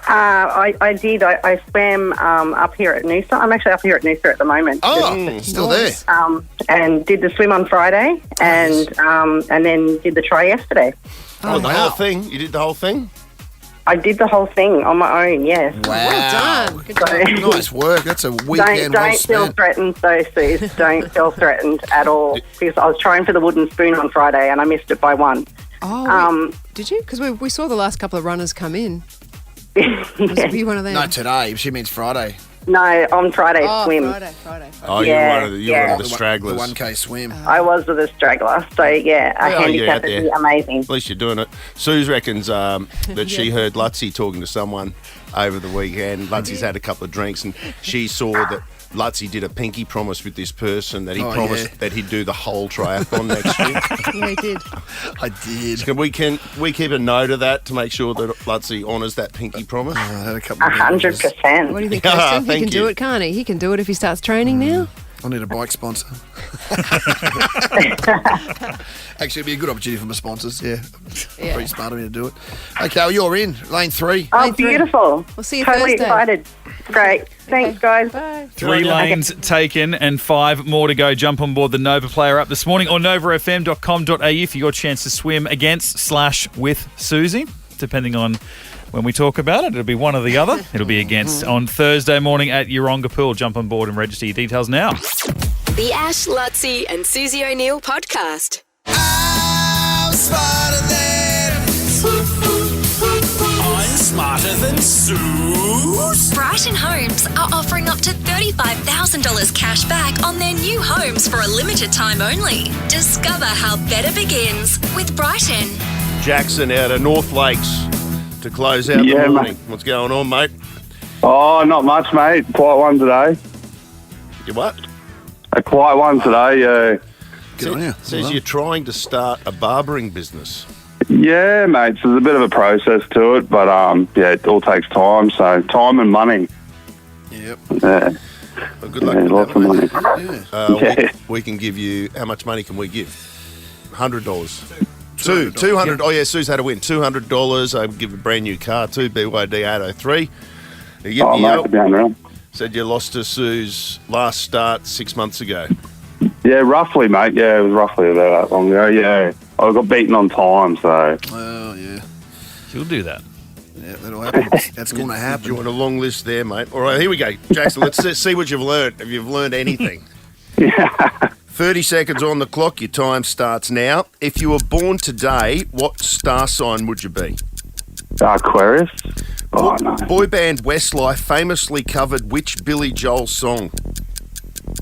Speaker 10: I did. I swam up here at Noosa. I'm actually up here at Noosa at the moment.
Speaker 7: Oh, still
Speaker 6: nice.
Speaker 7: there.
Speaker 10: And did the swim on Friday and then did the try yesterday.
Speaker 3: Oh, the whole thing? You did the whole thing?
Speaker 10: I did the whole thing on my own, yes.
Speaker 7: Wow.
Speaker 6: Well done. Good job.
Speaker 7: Nice work. That's a weekend well
Speaker 10: Don't feel
Speaker 7: spent.
Speaker 10: threatened, though, Suze. Don't feel threatened at all. Because I was trying for the wooden spoon on Friday and I missed it by 1.
Speaker 6: Oh, did you? Because we saw the last couple of runners come in. Was you one of them?
Speaker 7: No, today. She means Friday.
Speaker 10: No, on Friday swim.
Speaker 6: Friday.
Speaker 3: Oh,
Speaker 10: Yeah,
Speaker 3: you're one of the stragglers.
Speaker 7: The 1K swim.
Speaker 10: I was the straggler. So, yeah, a handicap
Speaker 3: out
Speaker 10: is
Speaker 3: there.
Speaker 10: amazing.
Speaker 3: At least you're doing it. Suze reckons that she heard Luttsy talking to someone over the weekend. Lutsy's had a couple of drinks and she saw that Luttsy did a pinky promise with this person that he promised that he'd do the whole triathlon next year.
Speaker 6: Yeah, he did.
Speaker 7: I did.
Speaker 3: Can we keep a note of that to make sure that Luttsy honours that pinky promise?
Speaker 7: I had a couple of
Speaker 10: 100%.
Speaker 6: What do you think, Kirsten? He
Speaker 3: Thank
Speaker 6: can do
Speaker 3: you.
Speaker 6: it, can't he? He can do it if he starts training now.
Speaker 7: I need a bike sponsor. Actually, it'd be a good opportunity for my sponsors. Yeah. Pretty smart of me to do it. Okay, well, you're in. Lane 3.
Speaker 10: Oh, beautiful.
Speaker 6: We'll see you
Speaker 10: totally
Speaker 6: Thursday.
Speaker 10: excited. Great. Thanks, guys.
Speaker 6: Bye.
Speaker 8: 3 lanes taken and 5 more to go. Jump on board the Nova Player app this morning or novafm.com.au for your chance to swim against/with Susie, depending on when we talk about it. It'll be one or the other. It'll be against on Thursday morning at Yeronga Pool. Jump on board and register your details now.
Speaker 1: The Ash, Luttsy and Susie O'Neill podcast.
Speaker 12: I'm smarter than Suse.
Speaker 9: Brighton Homes are offering up to $35,000 cash back on their new homes for a limited time only. Discover how better begins with Brighton.
Speaker 3: Jackson out of North Lakes to close out
Speaker 17: Yeah,
Speaker 3: the morning.
Speaker 17: mate.
Speaker 3: What's going on, mate?
Speaker 17: Oh, not much, mate. Quiet one today.
Speaker 3: You what?
Speaker 17: A quiet one today, yeah.
Speaker 3: Good on you. Says you're trying to start a barbering business.
Speaker 17: Yeah, mate. So there's a bit of a process to it, but yeah, it all takes time. So time and money.
Speaker 14: Yep.
Speaker 17: Yeah.
Speaker 3: Well, good luck
Speaker 17: Yeah,
Speaker 3: with
Speaker 17: lots
Speaker 3: that,
Speaker 17: of
Speaker 3: mate.
Speaker 17: money. Yeah.
Speaker 3: We can give you, how much money can we give? $100. $200. Oh, yeah, Suse had a win. $200. I give a brand new car too, BYD 803. You
Speaker 17: Oh, mate, down there.
Speaker 3: said you lost to Suse last start 6 months ago.
Speaker 17: Yeah, roughly, mate. Yeah, it was roughly about that long ago. Yeah, I got beaten on time, so.
Speaker 14: Well, yeah.
Speaker 8: She'll do that.
Speaker 14: Yeah, that'll happen. That's going to happen.
Speaker 3: You want a long list there, mate? All right, here we go. Jackson, let's see what you've learned. Have you learned anything?
Speaker 17: Yeah.
Speaker 3: 30 seconds on the clock. Your time starts now. If you were born today, what star sign would you be?
Speaker 17: Aquarius. Oh, no.
Speaker 3: Boy band Westlife famously covered which Billy Joel song?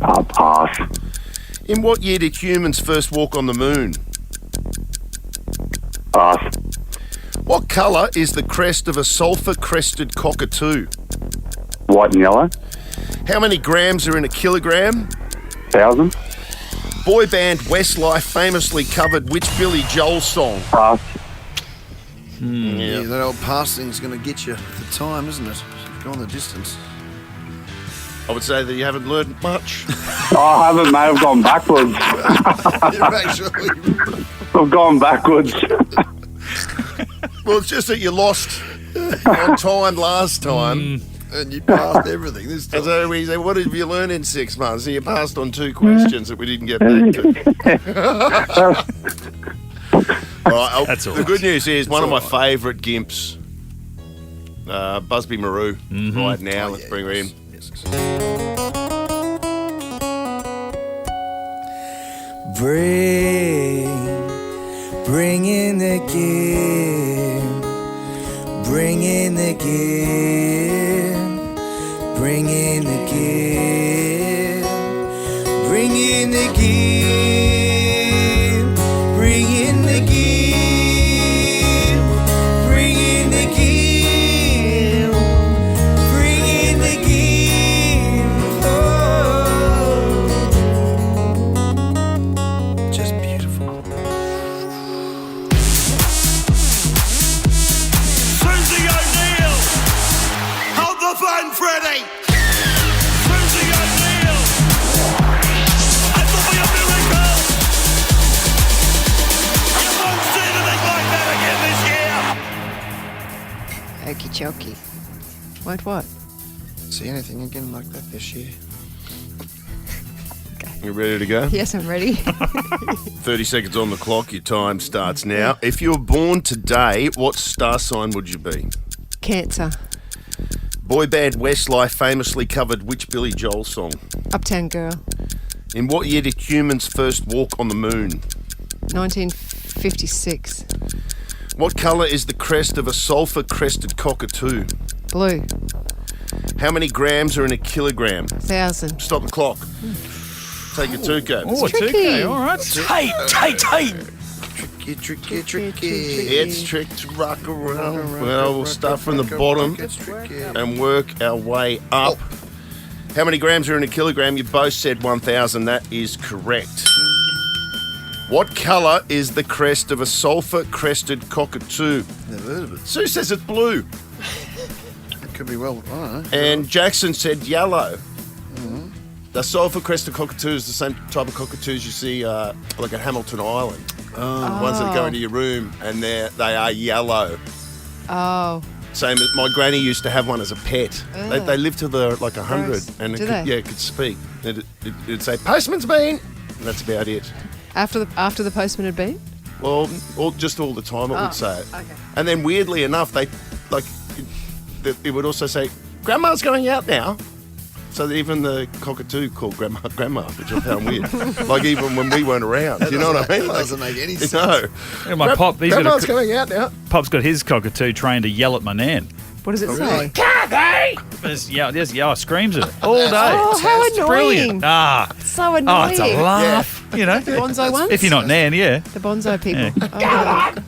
Speaker 17: Pass.
Speaker 3: In what year did humans first walk on the moon?
Speaker 17: Pass.
Speaker 3: What colour is the crest of a sulphur-crested cockatoo?
Speaker 17: White and yellow.
Speaker 3: How many grams are in a kilogram?
Speaker 17: 1,000.
Speaker 3: Boy band Westlife famously covered which Billy Joel song?
Speaker 17: Pass.
Speaker 14: Yeah, that old pass thing's going to get you at the time, isn't it? You've gone the distance.
Speaker 3: I would say that you haven't learned much.
Speaker 17: I haven't, mate. I've gone backwards.
Speaker 14: You've actually...
Speaker 17: I've gone backwards.
Speaker 3: Well, it's just that you lost on time last time.
Speaker 14: And you passed everything this time.
Speaker 3: And so we say, what did you learn in 6 months? And you passed on 2 questions that we didn't get back to. All right,
Speaker 8: That's all
Speaker 3: the
Speaker 8: right.
Speaker 3: good news is one of my favourite gimps, Busby Maru, right now. Let's bring her in.
Speaker 12: Bring in the gift, bring in the gift, bring in the gift, bring in the gift, bring in the gift, bring in the gift, bring in the gift, oh. Just beautiful.
Speaker 18: Susie O'Neill! Hold the phone, Freddie! Susie O'Neill! It will be a miracle! You won't see anything like that again this year!
Speaker 6: Okie chokie. Won't what?
Speaker 14: See anything again like that this year?
Speaker 3: You ready to go?
Speaker 6: Yes, I'm ready.
Speaker 3: 30 seconds on the clock. Your time starts now. If you were born today, what star sign would you be?
Speaker 6: Cancer.
Speaker 3: Boy band Westlife famously covered which Billy Joel song?
Speaker 6: Uptown Girl.
Speaker 3: In what year did humans first walk on the moon?
Speaker 6: 1956.
Speaker 3: What colour is the crest of a sulphur-crested cockatoo?
Speaker 6: Blue.
Speaker 3: How many grams are in a kilogram?
Speaker 6: 1,000.
Speaker 3: Stop the clock. Take a Tuco.
Speaker 8: Oh, a
Speaker 6: tricky.
Speaker 8: 2K. All right.
Speaker 18: Tape!
Speaker 14: Tricky.
Speaker 3: It's trick to rock around. Well, we'll start from the bottom and work our way up. How many grams are in a kilogram? You both said 1,000. That is correct. What colour is the crest of a sulphur-crested cockatoo?
Speaker 14: Never heard of it.
Speaker 3: Sue says it's blue.
Speaker 14: It could be well, I don't know.
Speaker 3: And Jackson said yellow. The sulphur-crested cockatoo is the same type of cockatoos you see like at Hamilton Island. The ones that go into your room and they are yellow.
Speaker 6: Oh.
Speaker 3: Same as my granny used to have one as a pet. They lived till they're like 100.
Speaker 6: Gross.
Speaker 3: And
Speaker 6: Do
Speaker 3: it could speak. It'd say, postman's been. And that's about it.
Speaker 6: After the postman had been?
Speaker 3: Well, just all the time it would say it.
Speaker 6: Okay.
Speaker 3: And then weirdly enough, it would also say, Grandma's going out now. So that even the cockatoo called Grandma, which I found weird. Like even when we weren't around. Do you know what I mean?
Speaker 14: That doesn't make any sense.
Speaker 3: No.
Speaker 8: Yeah, my pop,
Speaker 3: Grandma's going out now.
Speaker 8: Pop's got his cockatoo trained to yell at my nan.
Speaker 6: What does it say?
Speaker 8: Just screams at it all day.
Speaker 6: Oh, how
Speaker 8: It's
Speaker 6: annoying.
Speaker 8: brilliant.
Speaker 6: So annoying.
Speaker 8: Oh, it's a laugh. You know,
Speaker 6: The bonsai ones?
Speaker 8: if you're not nan, yeah.
Speaker 6: The bonsai people.
Speaker 8: Yeah.
Speaker 6: Oh.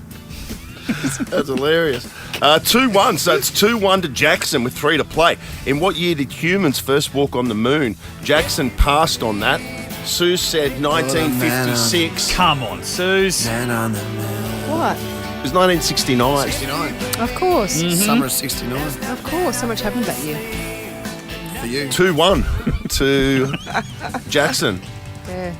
Speaker 3: That's hilarious. 2-1, so it's 2-1 to Jackson with 3 to play. In what year did humans first walk on the moon? Jackson passed on that. Suse said 1956.
Speaker 8: Come on, Suse.
Speaker 7: Man on the moon.
Speaker 6: What?
Speaker 3: It was 1969.
Speaker 7: 69.
Speaker 6: Of course.
Speaker 7: Summer of 69.
Speaker 6: Of course. So much happened that year.
Speaker 7: For you.
Speaker 3: 2-1 to Jackson.
Speaker 6: Yeah.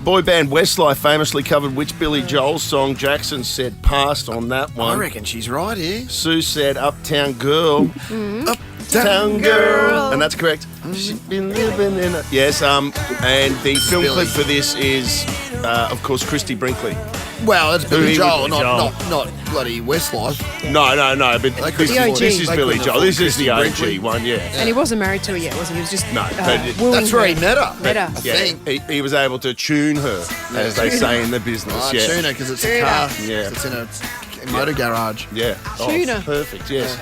Speaker 3: Boy band Westlife famously covered which Billy Joel song? Jackson said passed on that one.
Speaker 7: I reckon she's right here.
Speaker 3: Sue said Uptown Girl. Uptown Girl. And that's correct. She's been living in a... Yes, and the film
Speaker 7: Billy.
Speaker 3: clip for this is, of course, Christy Brinkley.
Speaker 7: Well, it's Billy
Speaker 3: Who
Speaker 7: Joel,
Speaker 3: would-
Speaker 7: not bloody Westlife.
Speaker 3: No, but
Speaker 7: couldn't
Speaker 3: this
Speaker 6: afford-
Speaker 3: is
Speaker 7: they
Speaker 3: Billy
Speaker 7: couldn't
Speaker 3: Joel.
Speaker 7: afford
Speaker 3: This is the OG
Speaker 7: Christy Brinkley.
Speaker 3: one, yeah.
Speaker 6: And he wasn't married to her yet, was he? He was just
Speaker 3: No, but
Speaker 6: wooing
Speaker 7: That's where he
Speaker 6: her.
Speaker 7: met her.
Speaker 6: Met her.
Speaker 7: I think.
Speaker 3: He was able to tune her, as they say in the business.
Speaker 7: Oh,
Speaker 3: yeah.
Speaker 7: tuner, because it's a car.
Speaker 3: Yeah.
Speaker 7: It's in a motor garage.
Speaker 3: Yeah.
Speaker 6: Tuner.
Speaker 3: Perfect, yes.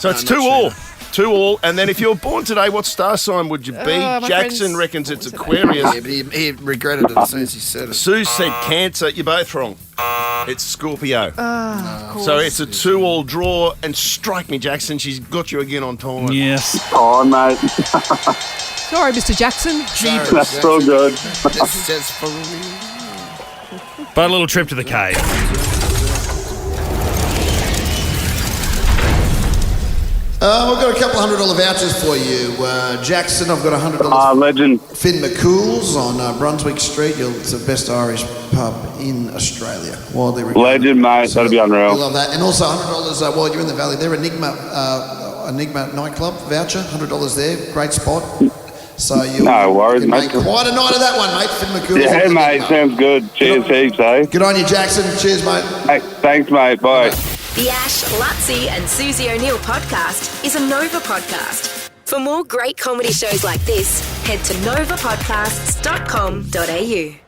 Speaker 3: So it's
Speaker 7: No, not
Speaker 3: 2-all. 2-all. And then if you're born today, what star sign would you be?
Speaker 6: my
Speaker 3: Jackson
Speaker 6: friend's
Speaker 3: reckons it's
Speaker 6: born
Speaker 3: Aquarius.
Speaker 7: Yeah, but he regretted it as soon as he said it.
Speaker 3: Sue said Cancer. You're both wrong. It's Scorpio.
Speaker 6: Of course.
Speaker 3: So it's a 2-all draw. And strike me, Jackson, she's got you again on time.
Speaker 8: Yes.
Speaker 16: Oh, mate.
Speaker 6: Sorry, Mr. Jackson.
Speaker 16: That's so good.
Speaker 7: This is for real.
Speaker 8: But a little trip to the cave.
Speaker 14: We've got a couple $100 vouchers for you. Jackson, I've got $100.
Speaker 16: Legend.
Speaker 14: Finn McCool's on Brunswick Street. It's the best Irish pub in Australia. Widely regarded.
Speaker 16: Legend, mate. That'd be
Speaker 14: I
Speaker 16: unreal.
Speaker 14: love that. And also $100 while you're in the valley. They're Enigma nightclub voucher. $100 there. Great spot. So you
Speaker 16: No worries,
Speaker 14: can
Speaker 16: mate.
Speaker 14: make quite a night of that one, mate. Finn McCool's.
Speaker 16: Yeah,
Speaker 14: on
Speaker 16: mate.
Speaker 14: Enigma.
Speaker 16: Sounds good. Cheers, heaps, eh?
Speaker 14: Good on you, Jackson. Cheers, mate.
Speaker 16: Hey, thanks, mate. Bye.
Speaker 1: The Ash, Luttsy and Susie O'Neill podcast is a Nova podcast. For more great comedy shows like this, head to novapodcasts.com.au.